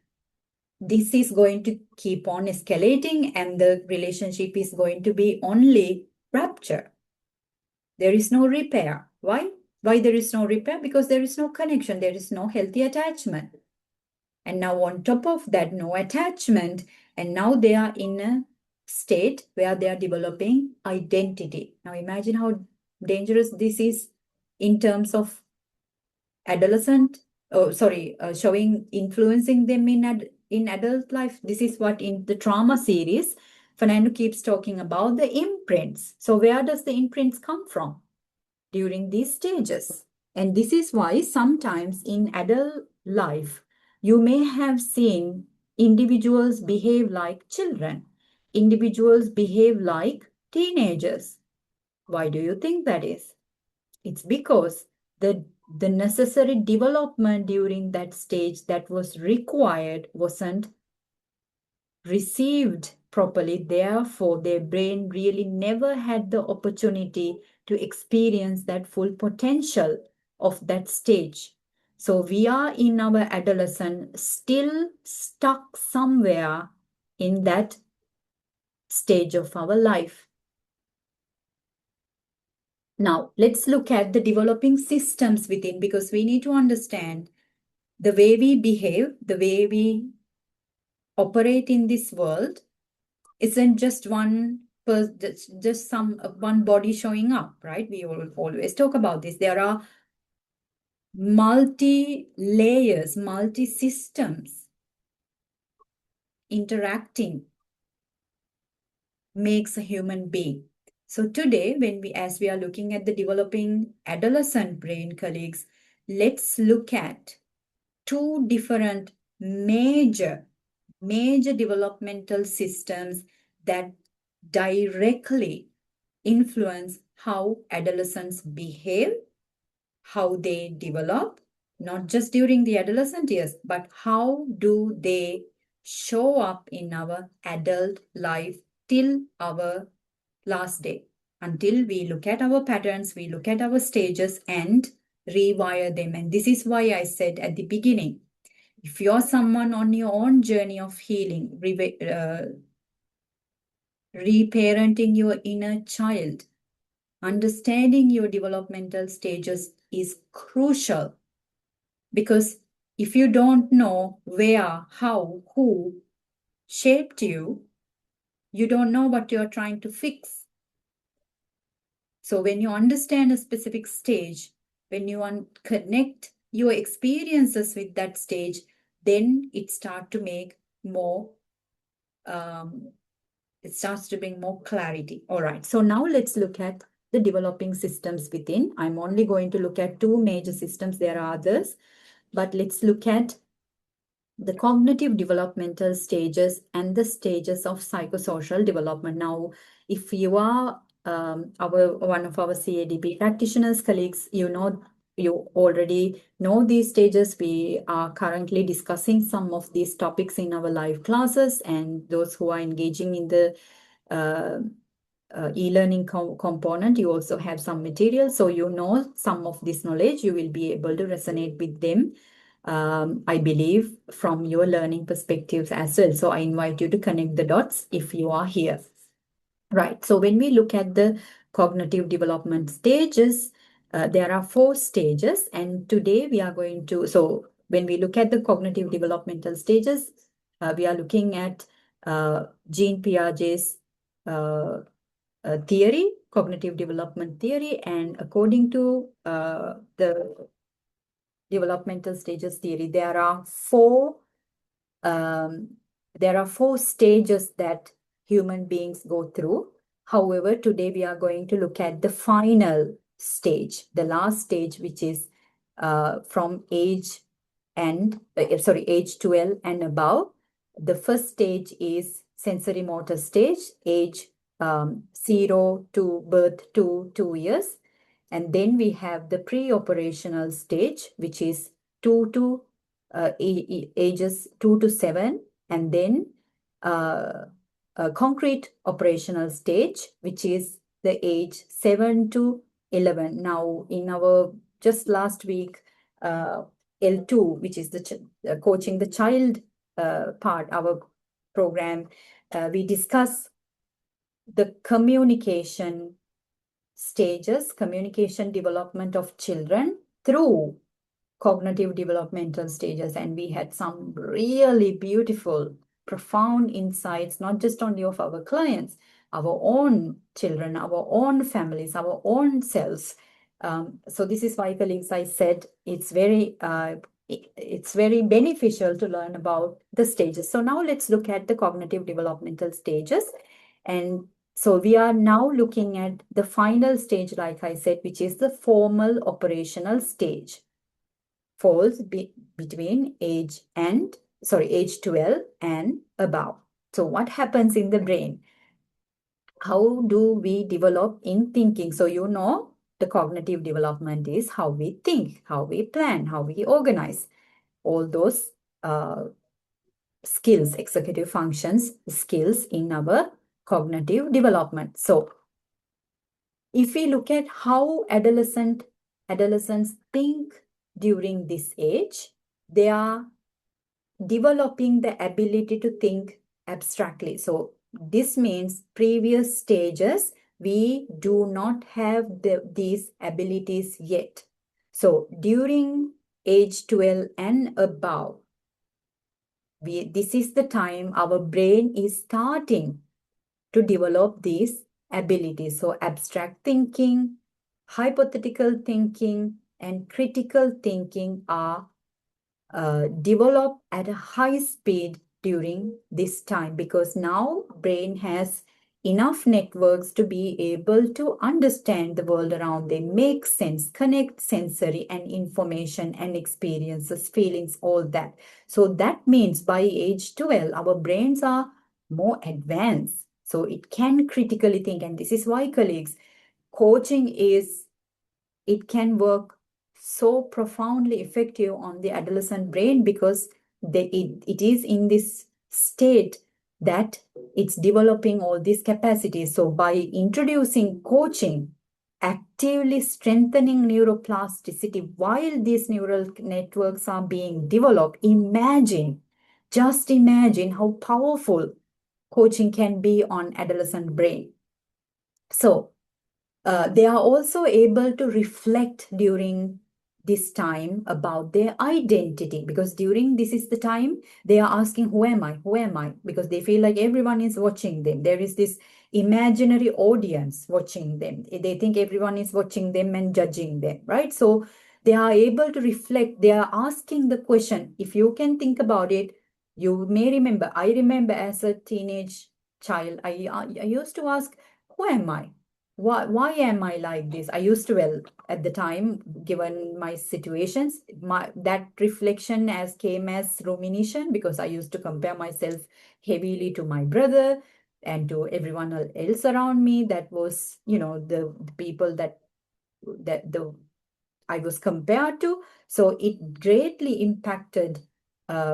this is going to keep on escalating and the relationship is going to be only rupture. There is no repair. Why? Why there is no repair? Because there is no connection. There is no healthy attachment. And now on top of that, no attachment. And now they are in a state where they are developing identity. Now imagine how dangerous this is in terms of adolescent, influencing them in adult life. This is what in the trauma series, Fernando keeps talking about the imprints. So where does the imprints come from? During these stages. And this is why sometimes in adult life, you may have seen individuals behave like children. Individuals behave like teenagers. Why do you think that is? It's because the necessary development during that stage that was required wasn't received properly. Therefore, their brain really never had the opportunity to experience that full potential of that stage. So we are in our adolescence still stuck somewhere in that stage of our life. Now, let's look at the developing systems within, because we need to understand the way we behave, the way we operate in this world isn't just one body showing up, right? We always talk about this. There are multi-layers, multi-systems interacting makes a human being. So today, as we are looking at the developing adolescent brain, colleagues, let's look at two different major developmental systems that directly influence how adolescents behave, how they develop, not just during the adolescent years, but how do they show up in our adult life till our last day, until we look at our patterns, we look at our stages and rewire them. And this is why I said at the beginning, if you're someone on your own journey of healing, reparenting your inner child, understanding your developmental stages is crucial, because if you don't know where, how, who shaped you, you don't know what you're trying to fix. So when you understand a specific stage, when you connect your experiences with that stage, then it starts to make more, it starts to bring more clarity. All right, so now let's look at the developing systems within. I'm only going to look at two major systems. There are others, but let's look at the cognitive developmental stages and the stages of psychosocial development. Now, if you are one of our CADP practitioners, colleagues, you already know these stages. We are currently discussing some of these topics in our live classes, and those who are engaging in the e-learning component, you also have some material. So you know some of this knowledge, you will be able to resonate with them, I believe, from your learning perspectives as well. So I invite you to connect the dots if you are here. Right, so when we look at the cognitive development stages, there are 4 stages, and today we are going to, so when we look at the cognitive developmental stages, we are looking at Jean Piaget's theory, cognitive development theory, and according to the developmental stages theory, there are 4 stages that human beings go through. However, today we are going to look at the final stage, the last stage, which is from age 12 and above. The first stage is sensory motor stage, age 0 to birth to 2 years. And then we have the pre-operational stage, which is ages 2 to 7, and then a concrete operational stage, which is the age 7 to 11. Now, in our just last week, L2, which is the coaching the child part, our program, we discuss the communication stages, communication development of children through cognitive developmental stages. And we had some really beautiful, profound insights, not just only of our clients, our own children, our own families, our own selves. So this is why, colleagues, I said it's very beneficial to learn about the stages. So now let's look at the cognitive developmental stages. And so we are now looking at the final stage, like I said, which is the formal operational stage. Falls between age 12 and above. So what happens in the brain? How do we develop in thinking? So you know the cognitive development is how we think, how we plan, how we organize. All those skills, executive functions, skills in our cognitive development. So if we look at how adolescents think during this age, they are developing the ability to think abstractly. So this means previous stages, we do not have these abilities yet. So during age 12 and above, this is the time our brain is starting to develop these abilities. So abstract thinking, hypothetical thinking, and critical thinking are developed at a high speed during this time, because now brain has enough networks to be able to understand the world around them, make sense, connect sensory and information and experiences, feelings, all that. So that means by age 12, our brains are more advanced. So it can critically think. And this is why, colleagues, coaching it can work so profoundly effective on the adolescent brain, because it is in this state that it's developing all these capacities. So by introducing coaching, actively strengthening neuroplasticity while these neural networks are being developed, just imagine how powerful coaching can be on adolescent brain. So they are also able to reflect during this time about their identity, because during this is the time they are asking, who am I? Because they feel like everyone is watching them. There is this imaginary audience watching them. They think everyone is watching them and judging them, right? So they are able to reflect. They are asking the question. If you can think about it, you may remember. I remember as a teenage child, I used to ask, who am I? Why am I like this? I used to, well, at the time, given my situations, that reflection came as rumination, because I used to compare myself heavily to my brother and to everyone else around me. That was, the people that I was compared to. So it greatly impacted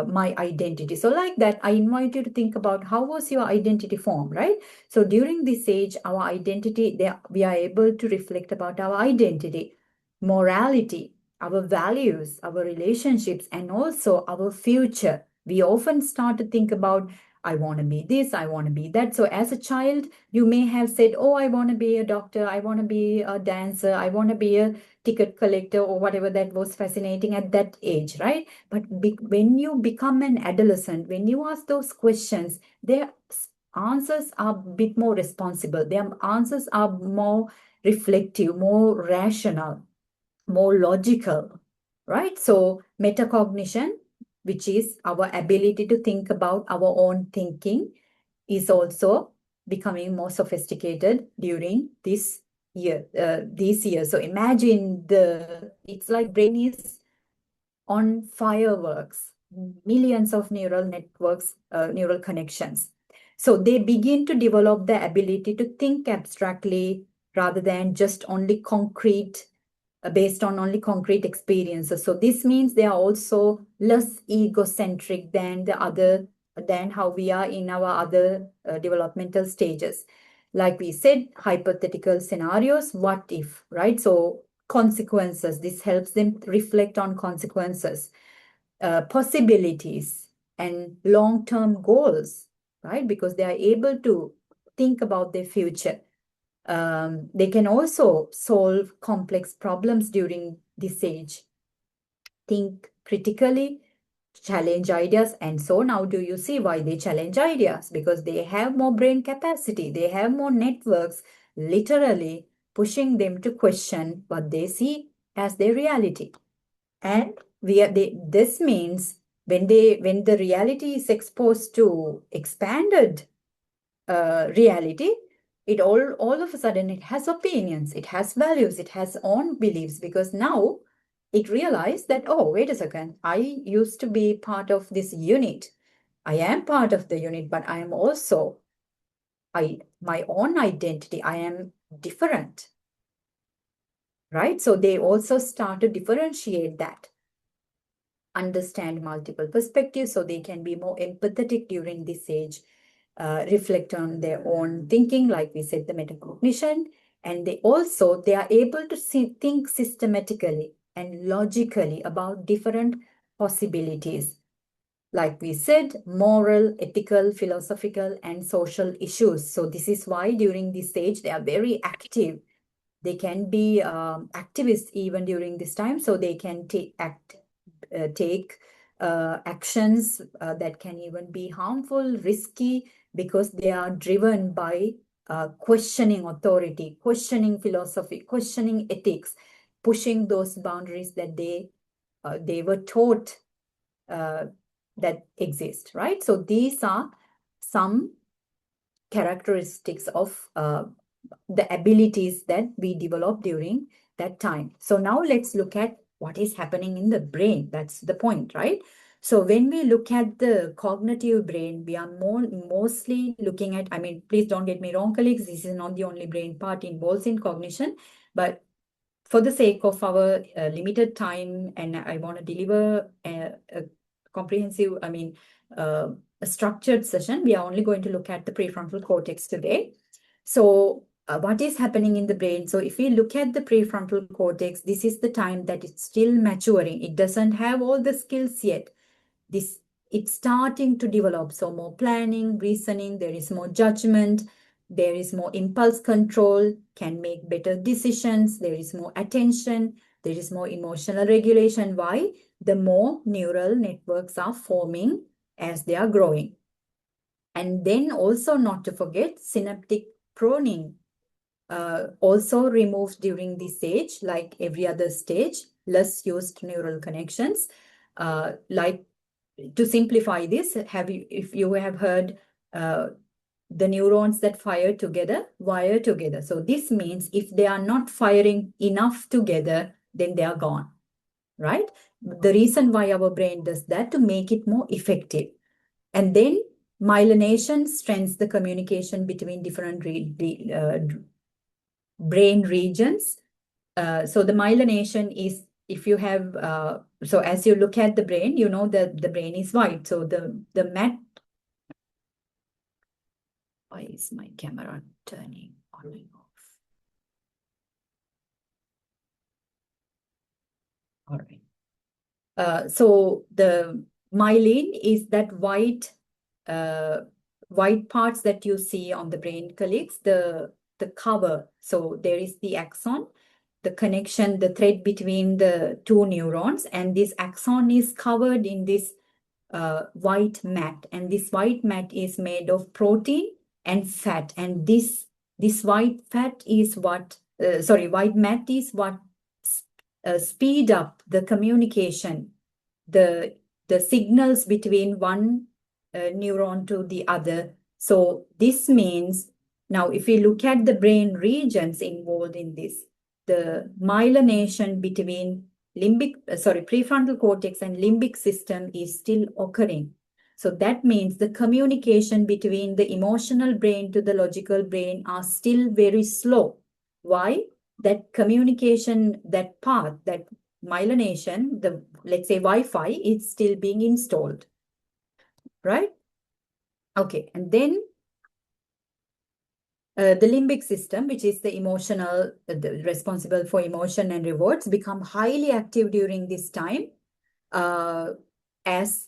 my identity. So like that, I invite you to think about how was your identity formed, right? So during this age, our identity, we are able to reflect about our identity, morality, our values, our relationships, and also our future. We often start to think about, I want to be this, I want to be that. So as a child, you may have said, oh, I want to be a doctor, I want to be a dancer, I want to be a ticket collector, or whatever that was fascinating at that age, right? But when you become an adolescent, when you ask those questions, their answers are a bit more responsible. Their answers are more reflective, more rational, more logical, right? So metacognition, which is our ability to think about our own thinking, is also becoming more sophisticated during this year. So imagine it's like brain is on fireworks, millions of neural networks, neural connections. So they begin to develop the ability to think abstractly rather than just only based on only concrete experiences. So this means they are also less egocentric than how we are in our other developmental stages. Like we said, hypothetical scenarios, what if, right? So consequences, this helps them reflect on consequences, possibilities, and long-term goals, right? Because they are able to think about their future. They can also solve complex problems during this age, think critically, challenge ideas. And so now do you see why they challenge ideas? Because they have more brain capacity. They have more networks, literally pushing them to question what they see as their reality. And this means when the reality is exposed to expanded reality, it all of a sudden it has opinions, it has values, it has own beliefs, because now it realized that, oh, wait a second, I used to be part of this unit. I am part of the unit, but I am also my own identity. I am different. right? So they also start to differentiate that, understand multiple perspectives, so they can be more empathetic during this age, reflect on their own thinking, like we said, the metacognition, and they are able to think systematically and logically about different possibilities. Like we said, moral, ethical, philosophical, and social issues. So this is why during this stage, they are very active. They can be activists even during this time, so they can take actions that can even be harmful, risky, because they are driven by questioning authority, questioning philosophy, questioning ethics, pushing those boundaries that they were taught that exist, right? So these are some characteristics of the abilities that we develop during that time. So now let's look at what is happening in the brain. That's the point, right? So when we look at the cognitive brain, we are mostly looking at, I mean, please don't get me wrong, colleagues, this is not the only brain part involved in cognition, but for the sake of our limited time, and I want to deliver a comprehensive, a structured session, we are only going to look at the prefrontal cortex today. So what is happening in the brain? So if we look at the prefrontal cortex, this is the time that it's still maturing. It doesn't have all the skills yet. It's starting to develop. So more planning, reasoning, there is more judgment, there is more impulse control, can make better decisions, there is more attention, there is more emotional regulation. Why? The more neural networks are forming as they are growing. And then also not to forget, synaptic pruning also removed during this stage, like every other stage, less used neural connections. Like to simplify this, if you have heard the neurons that fire together, wire together. So this means if they are not firing enough together, then they are gone, right? The reason why our brain does that, to make it more effective. And then myelination strengthens the communication between different brain regions. So the myelination is, if you have, so as you look at the brain, you know that the brain is white. So the mat, why is my camera turning on and off? All right. So the myelin is that white parts that you see on the brain, colleagues, the cover. So there is the axon, the connection, the thread between the two neurons, and this axon is covered in this white mat, and this white mat is made of protein and fat, and this white mat is what speed up the communication, the signals between one neuron to the other. So this means, now if we look at the brain regions involved in this, the myelination between prefrontal cortex and limbic system is still occurring. So that means the communication between the emotional brain to the logical brain are still very slow. Why? That communication, that path, that myelination, let's say Wi-Fi, is still being installed, right? Okay, and then the limbic system, which is the emotional, responsible for emotion and rewards, become highly active during this time as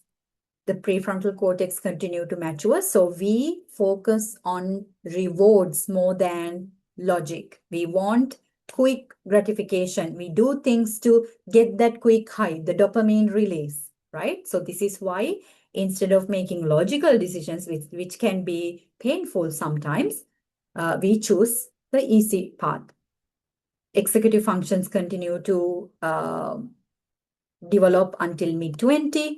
the prefrontal cortex continue to mature. So we focus on rewards more than logic. We want quick gratification. We do things to get that quick high, the dopamine release, right? So this is why instead of making logical decisions, which can be painful sometimes, we choose the easy path. Executive functions continue to develop until mid-20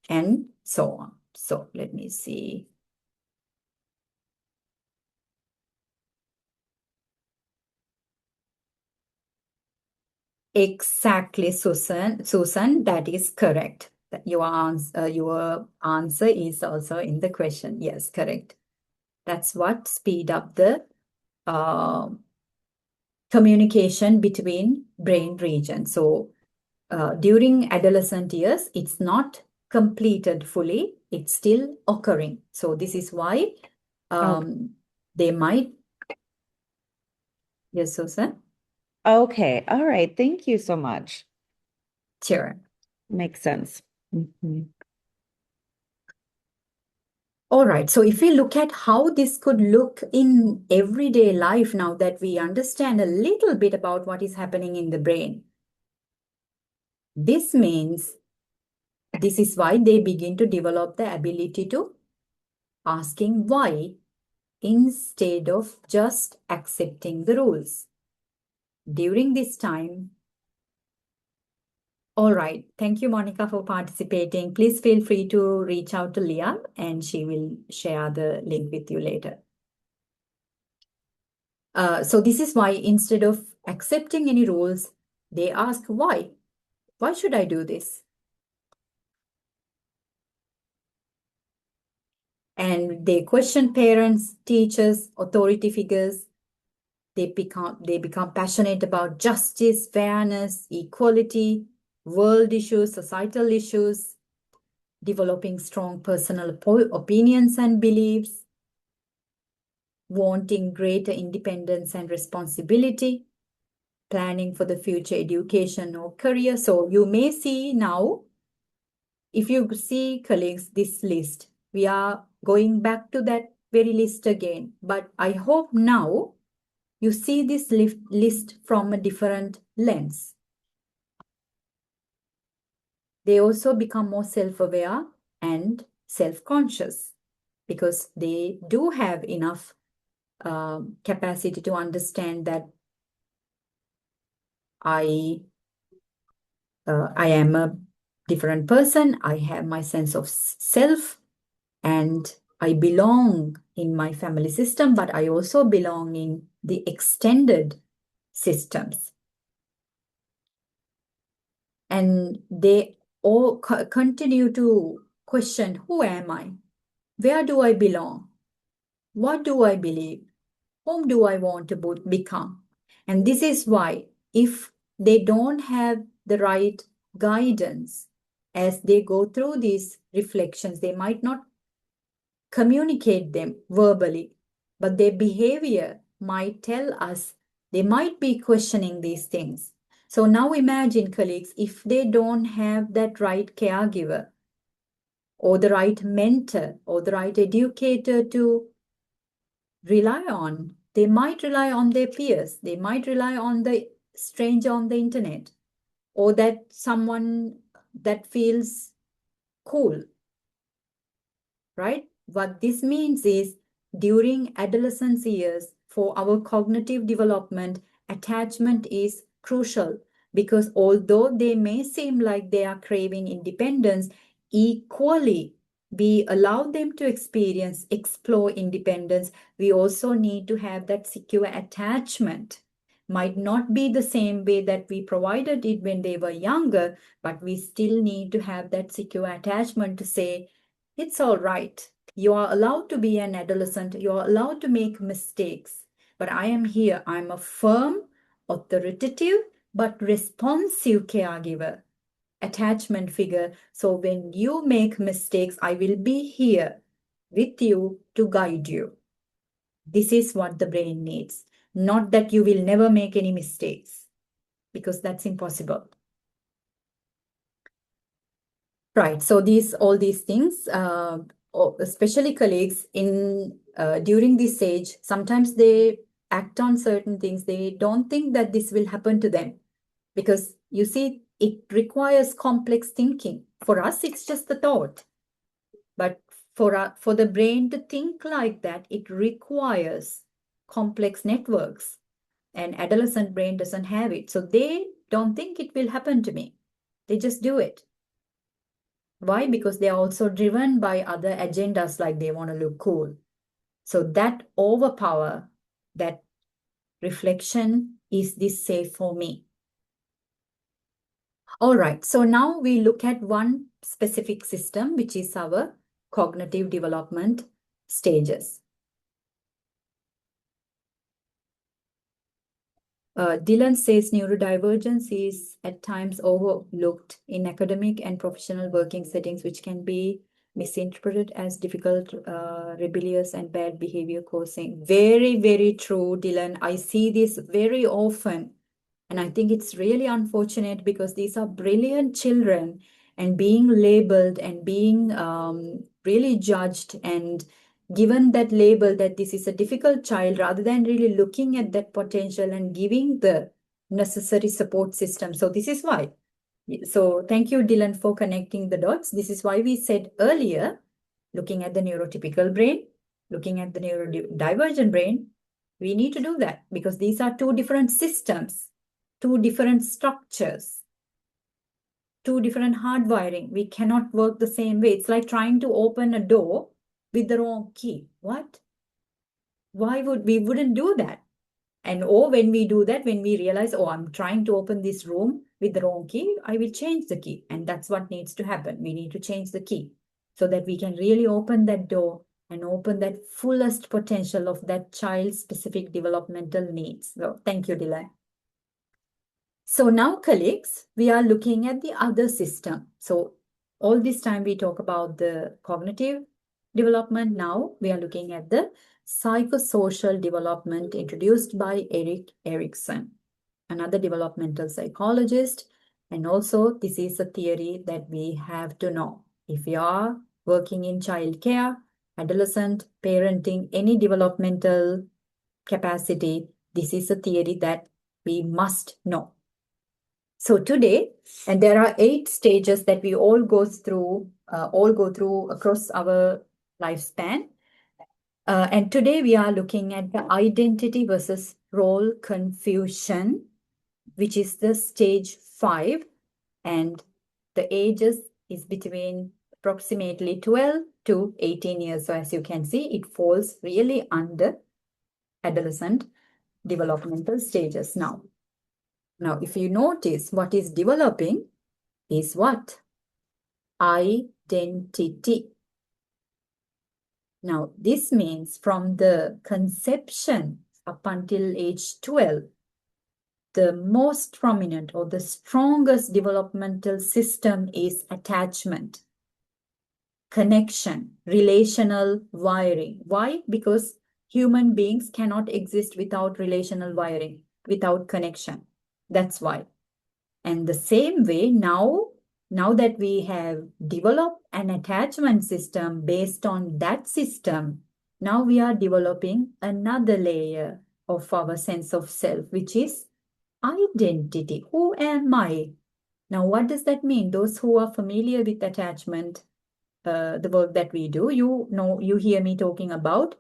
and so on. So let me see. Exactly, Susan, that is correct. Your answer is also in the question. Yes, correct. That's what speed up the communication between brain region. So during adolescent years, it's not completed fully. It's still occurring. So this is why they might. Yes, Susan? Okay. All right. Thank you so much. Sure. Makes sense. All right. So if we look at how this could look in everyday life now that we understand a little bit about what is happening in the brain, this means this is why they begin to develop the ability to asking why instead of just accepting the rules. During this time, all right. Thank you, Monica, for participating. Please feel free to reach out to Leah and she will share the link with you later. So this is why instead of accepting any rules, they ask why. Why should I do this? And they question parents, teachers, authority figures. They become passionate about justice, fairness, equality, world issues, societal issues, developing strong personal opinions and beliefs, wanting greater independence and responsibility, planning for the future education or career. So you may see now, if you see, colleagues, this list, we are going back to that very list again. But I hope now you see this list from a different lens. They also become more self-aware and self-conscious because they do have enough capacity to understand that I am a different person. I have my sense of self and I belong in my family system, but I also belong in the extended systems. And they all continue to question, who am I? Where do I belong? What do I believe? Whom do I want to become? And this is why if they don't have the right guidance as they go through these reflections, they might not communicate them verbally, but their behavior might tell us they might be questioning these things. So now imagine, colleagues, if they don't have that right caregiver or the right mentor or the right educator to rely on, they might rely on their peers. They might rely on the stranger on the internet or that someone that feels cool, right? What this means is during adolescence years for our cognitive development, attachment is crucial because although they may seem like they are craving independence, equally we allow them to explore independence. We also need to have that secure attachment. Might not be the same way that we provided it when they were younger, but we still need to have that secure attachment to say, it's all right. You are allowed to be an adolescent. You are allowed to make mistakes. But I am here. I'm a firm, authoritative, but responsive caregiver, attachment figure. So when you make mistakes, I will be here with you to guide you. This is what the brain needs. Not that you will never make any mistakes, because that's impossible. Right. So all these things, especially colleagues during this age, sometimes they act on certain things. They don't think that this will happen to them because you see, it requires complex thinking. For us, it's just the thought. But for the brain to think like that, it requires complex networks. And adolescent brain doesn't have it. So they don't think it will happen to me. They just do it. Why? Because they are also driven by other agendas, like they want to look cool. So that overpower, that reflection, is this safe for me? All right, so now we look at one specific system, which is our cognitive development stages. Dylan says neurodivergence is at times overlooked in academic and professional working settings, which can be misinterpreted as difficult, rebellious, and bad behavior causing. Very, very true, Dylan. I see this very often. And I think it's really unfortunate because these are brilliant children, and being labeled and being really judged and given that label that this is a difficult child, rather than really looking at that potential and giving the necessary support system. So this is why. So thank you, Dylan, for connecting the dots. This is why we said earlier, looking at the neurotypical brain, looking at the neurodivergent brain, we need to do that because these are two different systems, two different structures, two different hardwiring. We cannot work the same way. It's like trying to open a door with the wrong key. What? Why would we wouldn't do that? And or when we do that, when we realize, oh, I'm trying to open this room with the wrong key, I will change the key. And that's what needs to happen. We need to change the key so that we can really open that door and open that fullest potential of that child's specific developmental needs. So thank you, Dylan. So now, colleagues, we are looking at the other system. So all this time we talk about the cognitive development. Now we are looking at the psychosocial development introduced by Erik Erikson, another developmental psychologist. And also this is a theory that we have to know. If you are working in child care, adolescent, parenting, any developmental capacity, this is a theory that we must know. So today, and there are 8 stages that we all go through across our lifespan. And today we are looking at the identity versus role confusion, which is the stage 5, and the ages is between approximately 12 to 18 years. So as you can see, it falls really under adolescent developmental stages now. Now, if you notice, what is developing is what? Identity. Now, this means from the conception up until age 12, the most prominent or the strongest developmental system is attachment, connection, relational wiring. Why? Because human beings cannot exist without relational wiring, without connection. That's why. And the same way, now that we have developed an attachment system based on that system, now we are developing another layer of our sense of self, which is identity. Who am I? Now, what does that mean? Those who are familiar with attachment, the work that we do, you hear me talking about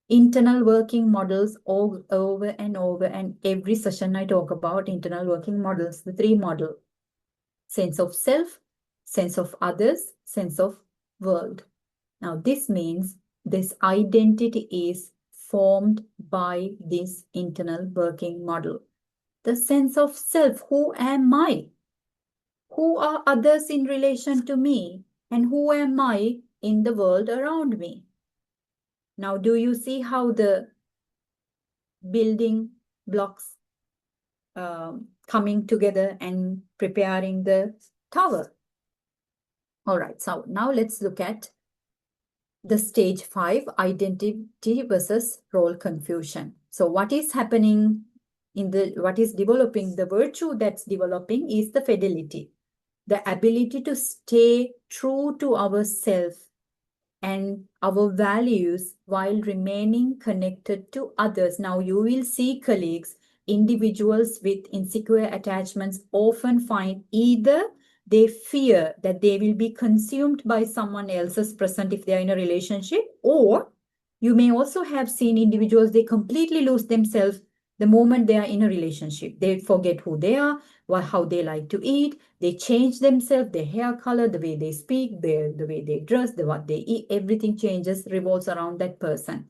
internal working models all over and over, and every session I talk about internal working models, the 3 models: sense of self, sense of others, sense of world. Now this means this identity is formed by this internal working model. The sense of self, who am I? Who are others in relation to me? And who am I in the world around me? Now, do you see how the building blocks coming together and preparing the tower? All right, so now let's look at the stage 5, identity versus role confusion. So what is happening what is developing, the virtue that's developing is the fidelity, the ability to stay true to ourselves and our values while remaining connected to others. Now, you will see, colleagues, individuals with insecure attachments often find either they fear that they will be consumed by someone else's present if they are in a relationship, or you may also have seen individuals, they completely lose themselves the moment they are in a relationship. They forget who they are, how they like to eat. They change themselves, their hair color, the way they speak, the way they dress, what they eat, everything changes, revolves around that person.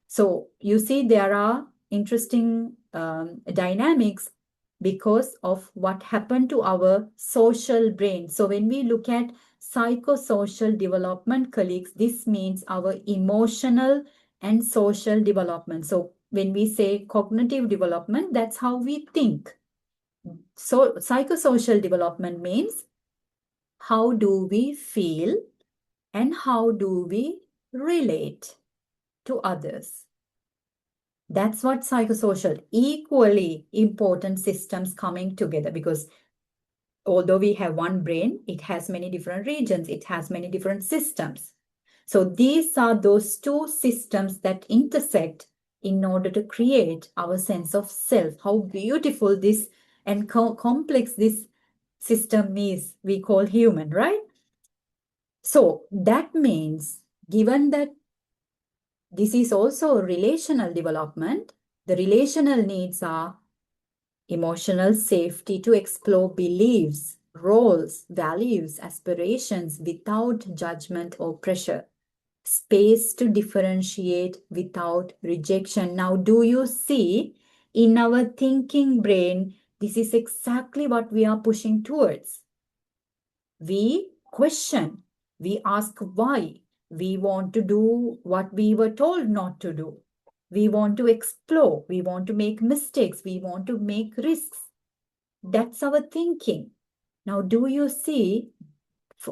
So you see there are interesting dynamics because of what happened to our social brain. So when we look at psychosocial development, colleagues, this means our emotional and social development. So when we say cognitive development, that's how we think. So psychosocial development means how do we feel and how do we relate to others. That's what psychosocial, equally important systems coming together, because although we have one brain, it has many different regions, it has many different systems. So these are those two systems that intersect in order to create our sense of self. How beautiful this and complex this system is, we call human, right? So that means, given that this is also relational development, the relational needs are emotional safety to explore beliefs, roles, values, aspirations without judgment or pressure. Space to differentiate without rejection. Now, do you see in our thinking brain, this is exactly what we are pushing towards. We question, we ask why, we want to do what we were told not to do. We want to explore, we want to make mistakes, we want to make risks. That's our thinking. Now, do you see,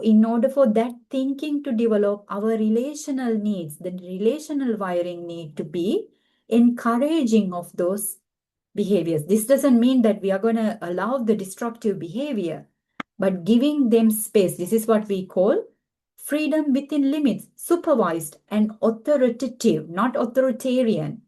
in order for that thinking to develop, our relational needs, the relational wiring need to be encouraging of those behaviors. This doesn't mean that we are going to allow the destructive behavior, but giving them space. This is what we call freedom within limits, supervised and authoritative, not authoritarian.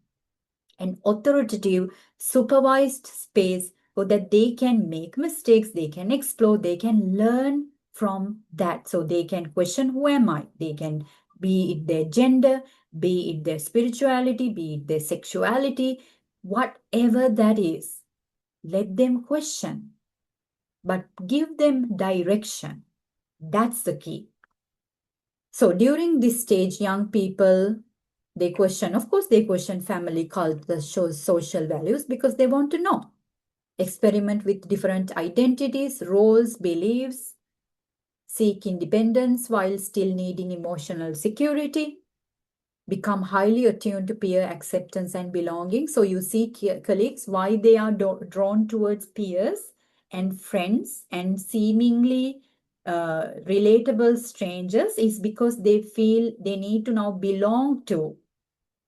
An authoritative, supervised space so that they can make mistakes, they can explore, they can learn from that. So they can question, who am I? They can, be it their gender, be it their spirituality, be it their sexuality, whatever that is, let them question, but give them direction. That's the key. So during this stage, young people, they question, of course, they question family, culture, social values, because they want to know. Experiment with different identities, roles, beliefs, seek independence while still needing emotional security, become highly attuned to peer acceptance and belonging. So you see, colleagues, why they are drawn towards peers and friends and seemingly relatable strangers is because they feel they need to now belong to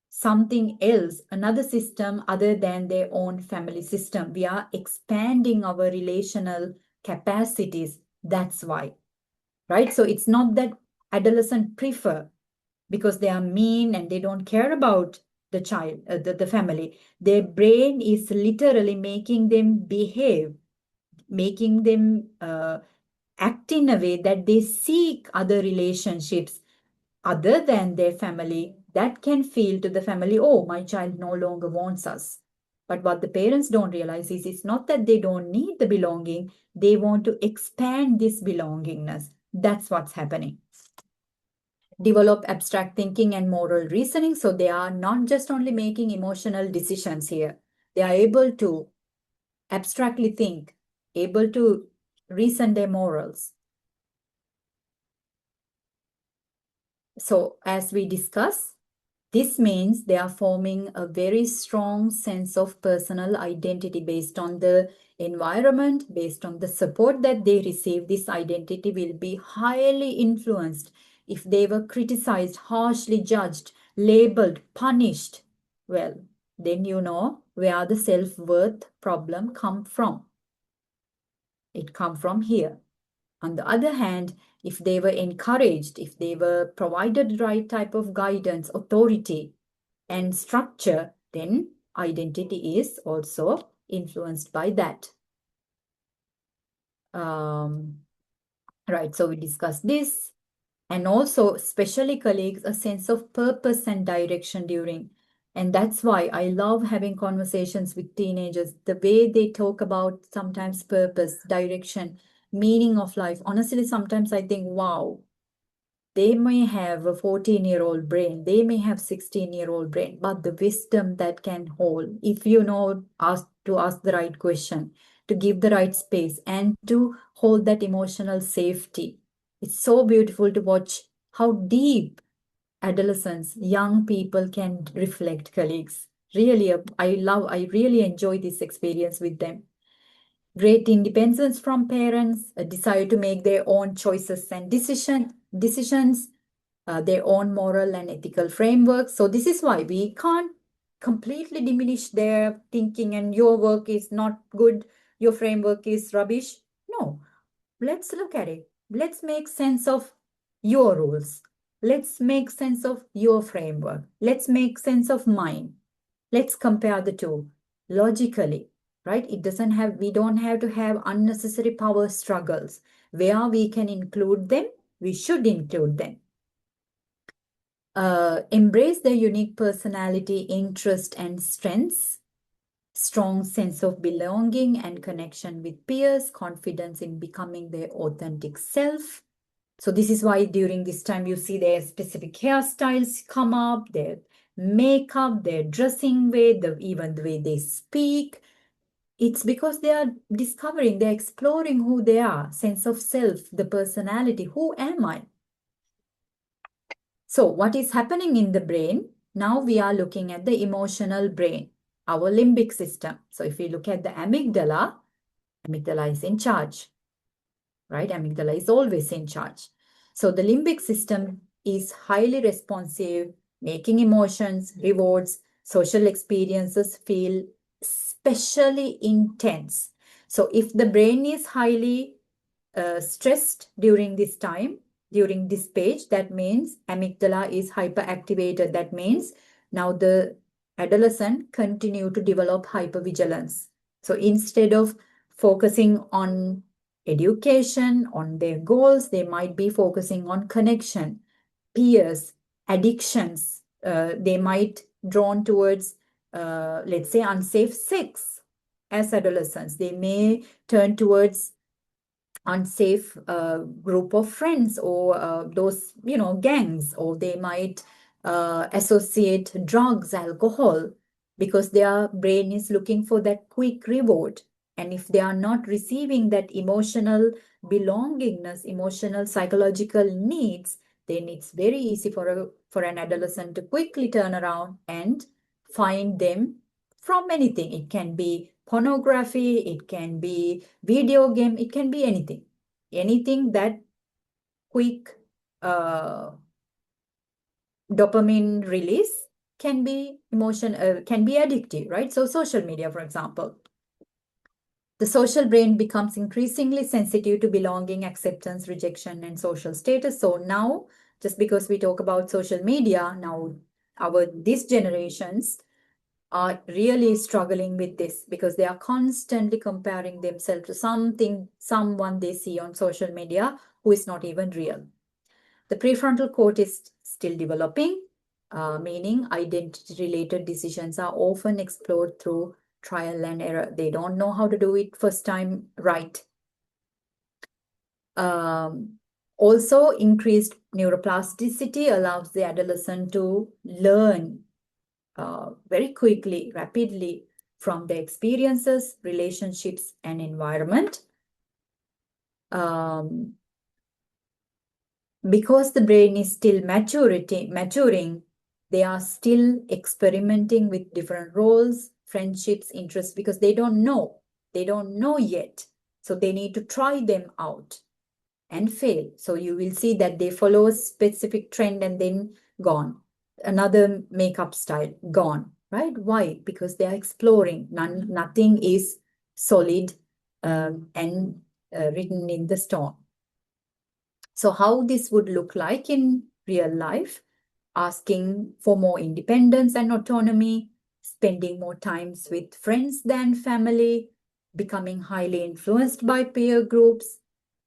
something else, another system other than their own family system. We are expanding our relational capacities. That's why, right? So it's not that adolescents prefer because they are mean and they don't care about the child, the family. Their brain is literally making them behave, making them act in a way that they seek other relationships other than their family that can feel to the family, oh, my child no longer wants us. But what the parents don't realize is it's not that they don't need the belonging, they want to expand this belongingness. That's what's happening. Develop abstract thinking and moral reasoning. So they are not just only making emotional decisions here. They are able to abstractly think, able to reason their morals. So as we discuss, this means they are forming a very strong sense of personal identity based on the environment, based on the support that they receive. This identity will be highly influenced if they were criticized, harshly judged, labeled, punished. Well, then you know where the self-worth problem come from. It come from here. On the other hand, if they were encouraged, if they were provided the right type of guidance, authority, and structure, then identity is also influenced by that. Right, so we discussed this. And also, especially colleagues, a sense of purpose and direction during. And that's why I love having conversations with teenagers, the way they talk about sometimes purpose, direction, meaning of life. Honestly, sometimes I think, wow, they may have a 14-year-old brain, they may have 16-year-old brain, but the wisdom that can hold, if you know, ask the right question, to give the right space, and to hold that emotional safety. It's so beautiful to watch how deep adolescents, young people can reflect, colleagues. Really, I really enjoy this experience with them. Great independence from parents, a desire to make their own choices and decisions, their own moral and ethical framework. So this is why we can't completely diminish their thinking and your work is not good, your framework is rubbish. No, let's look at it. Let's make sense of your rules. Let's make sense of your framework. Let's make sense of mine. Let's compare the two logically, right? We don't have to have unnecessary power struggles. Where we can include them, we should include them. Embrace their unique personality, interest, and strengths. Strong sense of belonging and connection with peers, confidence in becoming their authentic self. So this is why during this time you see their specific hairstyles come up, their makeup, their dressing way, even the way they speak. It's because they are discovering, they're exploring who they are, sense of self, the personality, who am I? So what is happening in the brain? Now we are looking at the emotional brain, our limbic system. So if we look at the amygdala is in charge, right? Amygdala is always in charge. So the limbic system is highly responsive, making emotions, rewards, social experiences feel especially intense. So if the brain is highly stressed during this time, during this page, that means amygdala is hyperactivated. That means now the adolescent continue to develop hypervigilance. So instead of focusing on education, on their goals, they might be focusing on connection, peers, addictions. They might drawn towards, let's say, unsafe sex as adolescents. They may turn towards unsafe group of friends or those, gangs, or they might associate drugs, alcohol, because their brain is looking for that quick reward. And if they are not receiving that emotional belongingness, emotional psychological needs, then it's very easy for an adolescent to quickly turn around and find them from anything. It can be pornography, it can be video game, it can be anything. Anything that quick dopamine release can be can be addictive, right? So social media, for example. The social brain becomes increasingly sensitive to belonging, acceptance, rejection, and social status. So now, just because we talk about social media, now these generations are really struggling with this because they are constantly comparing themselves to someone they see on social media who is not even real. The prefrontal cortex is still developing, meaning identity-related decisions are often explored through trial and error. They don't know how to do it first time right. Also, increased neuroplasticity allows the adolescent to learn very quickly, rapidly from their experiences, relationships, and environment. Because the brain is still maturing, they are still experimenting with different roles, friendships, interests, because they don't know yet. So they need to try them out and fail. So you will see that they follow a specific trend and then gone. Another makeup style, gone, right? Why? Because they are exploring. Nothing is solid and written in the stone. So how this would look like in real life, asking for more independence and autonomy, spending more times with friends than family, becoming highly influenced by peer groups,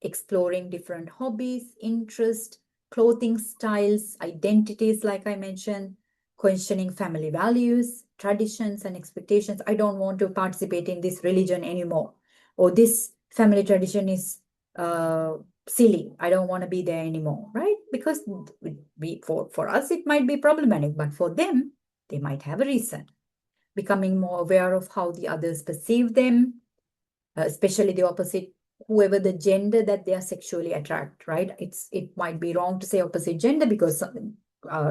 exploring different hobbies, interests, clothing styles, identities, like I mentioned, questioning family values, traditions, and expectations. I don't want to participate in this religion anymore, or this family tradition is silly. I don't want to be there anymore, right? Because for us, it might be problematic, but for them, they might have a reason. Becoming more aware of how the others perceive them, especially the opposite, whoever the gender that they are sexually attracted, right? It might be wrong to say opposite gender because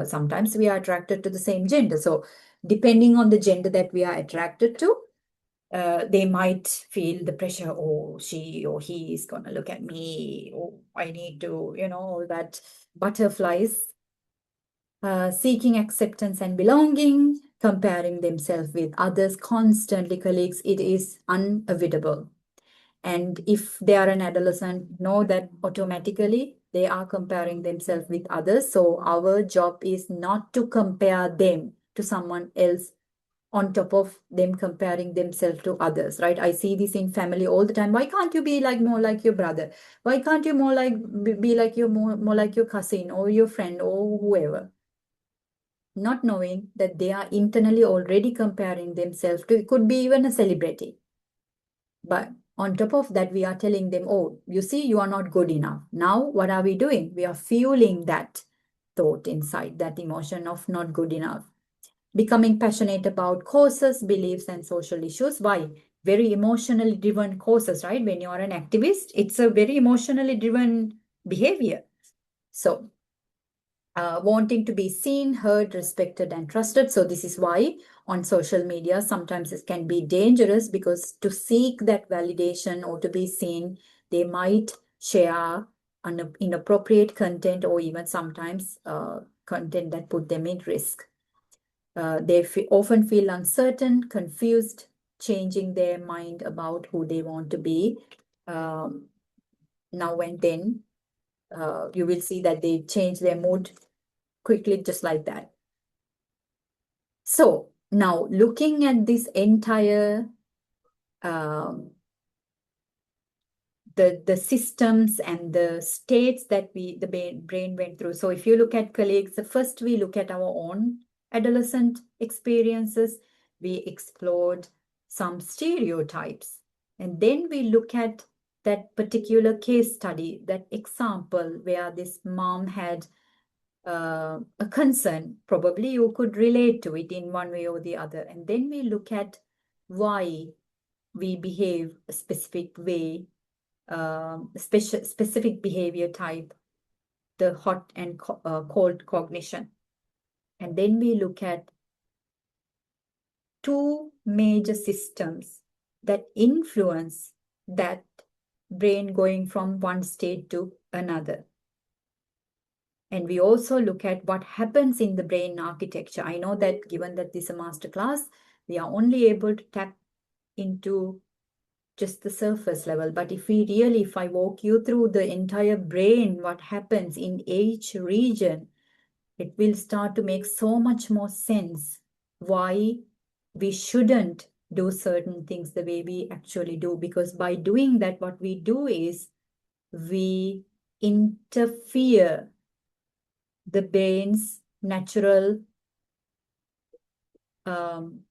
sometimes we are attracted to the same gender. So depending on the gender that we are attracted to, they might feel the pressure, oh, she or he is going to look at me, oh, I need to, all that butterflies, seeking acceptance and belonging, comparing themselves with others constantly, colleagues, it is unavoidable. And if they are an adolescent, know that automatically they are comparing themselves with others. So our job is not to compare them to someone else on top of them comparing themselves to others, right? I see this in family all the time. Why can't you be more like your brother? Why can't you be like more like your cousin or your friend or whoever? Not knowing that they are internally already comparing themselves to, it could be even a celebrity. But on top of that, we are telling them, oh, you see, you are not good enough. Now, what are we doing? We are fueling that thought inside, that emotion of not good enough. Becoming passionate about causes, beliefs, and social issues. Why? Very emotionally driven causes, right? When you are an activist, it's a very emotionally driven behavior. So, wanting to be seen, heard, respected, and trusted. So this is why on social media, sometimes it can be dangerous, because to seek that validation or to be seen, they might share inappropriate content, or even sometimes content that put them in risk. They often feel uncertain, confused, changing their mind about who they want to be. Now and then, you will see that they change their mood quickly, just like that. So now looking at this entire the systems and the states that the brain went through. So if you look at colleagues, first we look at our own adolescent experiences. We explored some stereotypes, and then we look at that particular case study, that example where this mom had a concern. Probably you could relate to it in one way or the other. And then we look at why we behave a specific way, specific behavior type, the hot and cold cognition. And then we look at two major systems that influence that brain going from one state to another. And we also look at what happens in the brain architecture. I know that given that this is a masterclass, we are only able to tap into just the surface level. But if I walk you through the entire brain, what happens in each region, it will start to make so much more sense why we shouldn't do certain things the way we actually do. Because by doing that, what we do is we interfere the brain's natural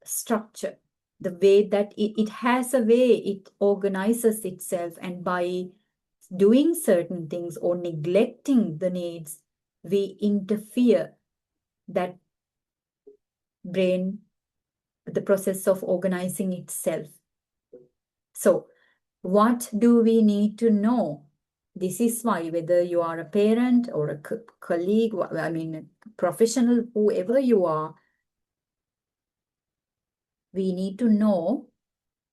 structure, the way that it has a way it organizes itself. And by doing certain things or neglecting the needs, we interfere that brain, the process of organizing itself. So what do we need to know? This is why, whether you are a parent or a colleague, I mean, a professional, whoever you are, we need to know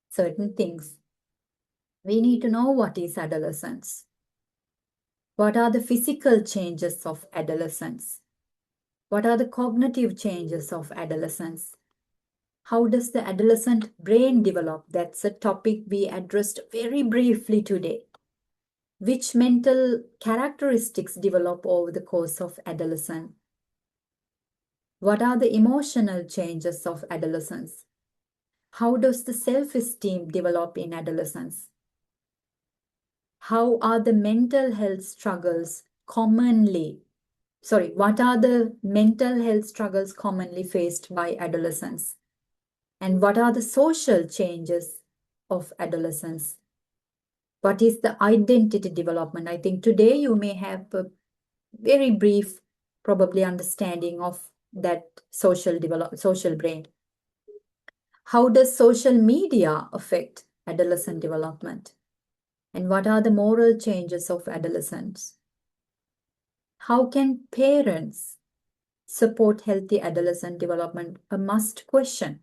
certain things. We need to know what is adolescence. What are the physical changes of adolescence? What are the cognitive changes of adolescence? How does the adolescent brain develop? That's a topic we addressed very briefly today. Which mental characteristics develop over the course of adolescence? What are the emotional changes of adolescence? How does the self-esteem develop in adolescence? How are the mental health struggles what are the mental health struggles commonly faced by adolescents? And what are the social changes of adolescence? What is the identity development? I think today you may have a very brief, probably, understanding of that social brain. How does social media affect adolescent development? And what are the moral changes of adolescents? How can parents support healthy adolescent development? A must question,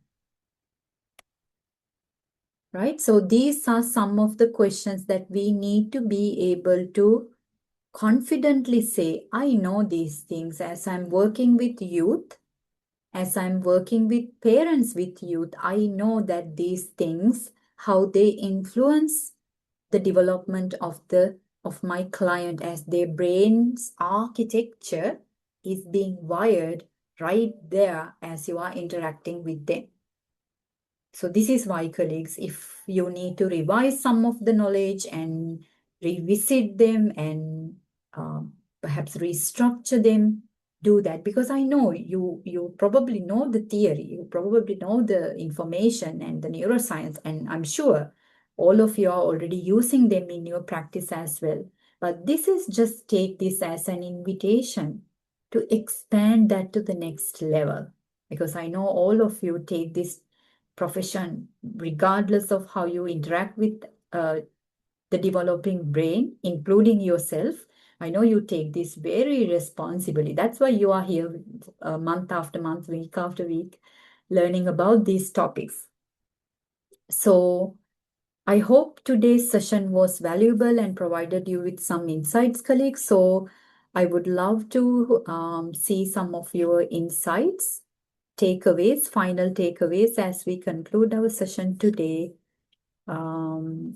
right? So these are some of the questions that we need to be able to confidently say, I know these things as I'm working with youth, as I'm working with parents with youth. I know that these things, how they influence the development of my client, as their brain's architecture is being wired right there as you are interacting with them. So this is why, colleagues, if you need to revise some of the knowledge and revisit them and perhaps restructure them, do that, because I know you probably know the theory, you probably know the information and the neuroscience, and I'm sure all of you are already using them in your practice as well. But this is just take this as an invitation to expand that to the next level, because I know all of you take this profession, regardless of how you interact with the developing brain, including yourself. I know you take this very responsibly. That's why you are here month after month, week after week, learning about these topics. So I hope today's session was valuable and provided you with some insights, colleagues. So I would love to see some of your insights, takeaways, final takeaways as we conclude our session today. And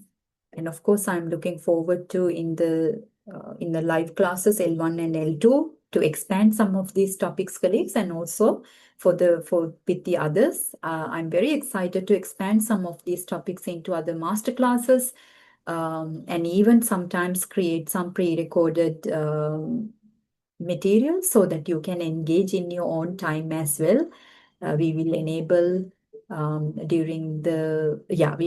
of course, I'm looking forward to in the live classes L1 and L2 to expand some of these topics, colleagues, and also with the others. I'm very excited to expand some of these topics into other master classes, and even sometimes create some pre-recorded material so that you can engage in your own time as well. We will enable we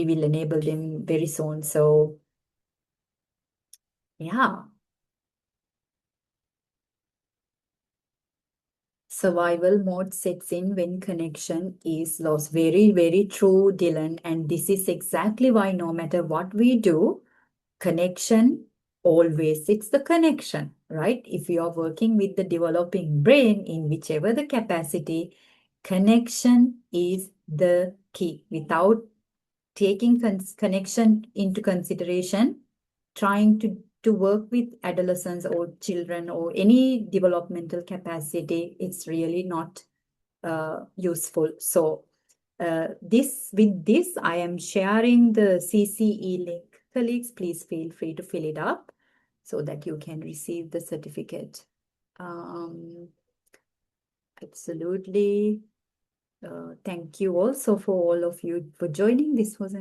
will enable them very soon. So yeah. Survival mode sets in when connection is lost. Very, very true, Dylan. And this is exactly why no matter what we do, connection always, it's the connection, right? If you are working with the developing brain in whichever the capacity, connection is the key. Without taking connection into consideration, trying to work with adolescents or children or any developmental capacity, it's really not useful. So with this, I am sharing the CCE link. Colleagues, please feel free to fill it up so that you can receive the certificate. Absolutely. Thank you also for all of you for joining. This was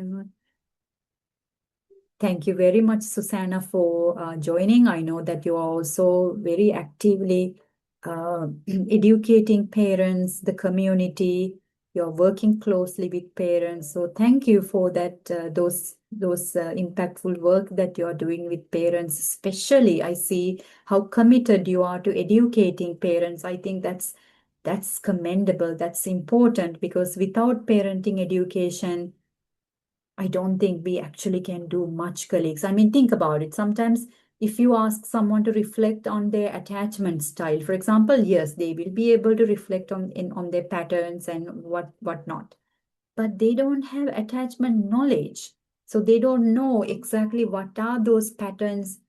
Thank you very much, Susanna, for joining. I know that you are also very actively educating parents, the community. You're working closely with parents. So thank you for that, those impactful work that you're doing with parents. Especially, I see how committed you are to educating parents. I think that's commendable. That's important, because without parenting education, I don't think we actually can do much, colleagues. I mean, think about it. Sometimes if you ask someone to reflect on their attachment style, for example, yes, they will be able to reflect on their patterns and whatnot. But they don't have attachment knowledge. So they don't know exactly what are those patterns,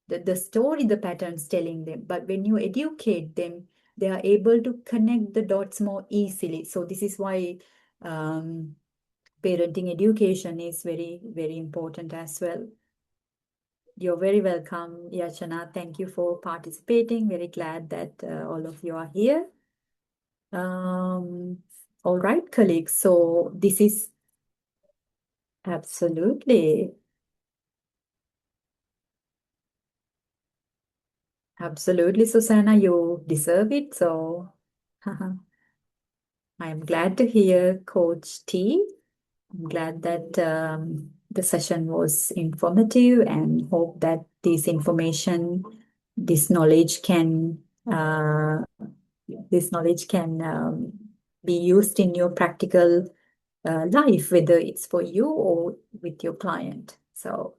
the story the patterns telling them. But when you educate them, they are able to connect the dots more easily. So this is why parenting education is very, very important as well. You're very welcome, Yachana. Thank you for participating. Very glad that all of you are here. All right, colleagues. So this is absolutely Susanna, you deserve it. So I am glad to hear, Coach T. I'm glad that the session was informative, and hope that this information, this knowledge can be used in your practical life, whether it's for you or with your client. So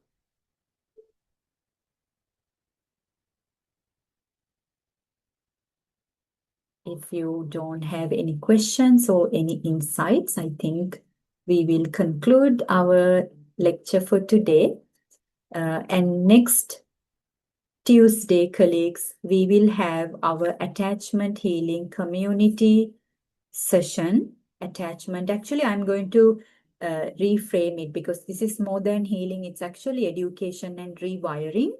If you don't have any questions or any insights, I think we will conclude our lecture for today. And next Tuesday, colleagues, we will have our attachment healing community session. Attachment, actually, I'm going to reframe it because this is more than healing. It's actually education and rewiring.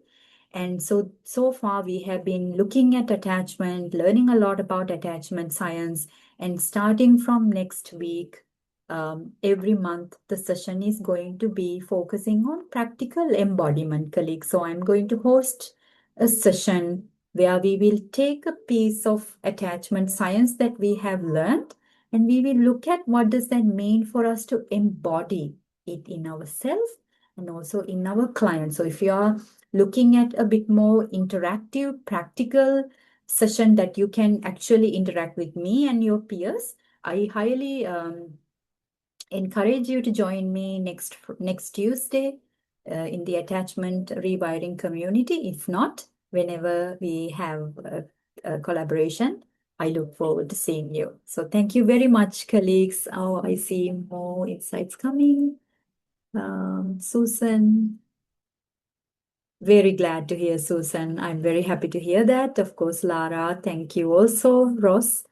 And so far we have been looking at attachment, learning a lot about attachment science, and starting from next week, every month, the session is going to be focusing on practical embodiment, colleagues. So I'm going to host a session where we will take a piece of attachment science that we have learned, and we will look at what does that mean for us to embody it in ourselves and also in our clients. So if you are looking at a bit more interactive, practical session that you can actually interact with me and your peers, I highly encourage you to join me next Tuesday in the attachment rewiring community. If not, whenever we have a collaboration, I look forward to seeing you. So thank you very much, colleagues. Oh, I see more insights coming. Susan. Very glad to hear, Susan. I'm very happy to hear that. Of course, Lara, thank you also, Ross.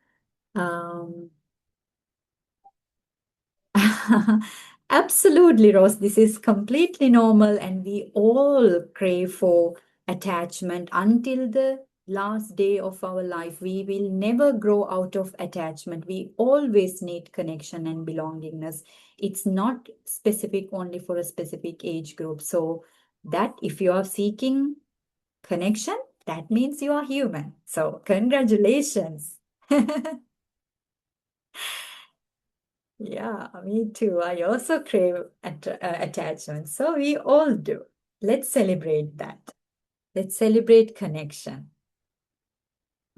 Absolutely, Ross. This is completely normal, and we all crave for attachment until the last day of our life. We will never grow out of attachment. We always need connection and belongingness. It's not specific only for a specific age group. So that if you are seeking connection, that means you are human. So congratulations. Yeah, me too. I also crave attachment. So we all do. Let's celebrate that. Let's celebrate connection.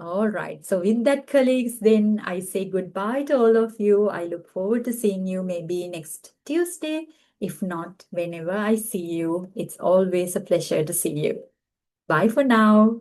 All right. So with that, colleagues, then I say goodbye to all of you. I look forward to seeing you maybe next Tuesday. If not, whenever I see you, it's always a pleasure to see you. Bye for now.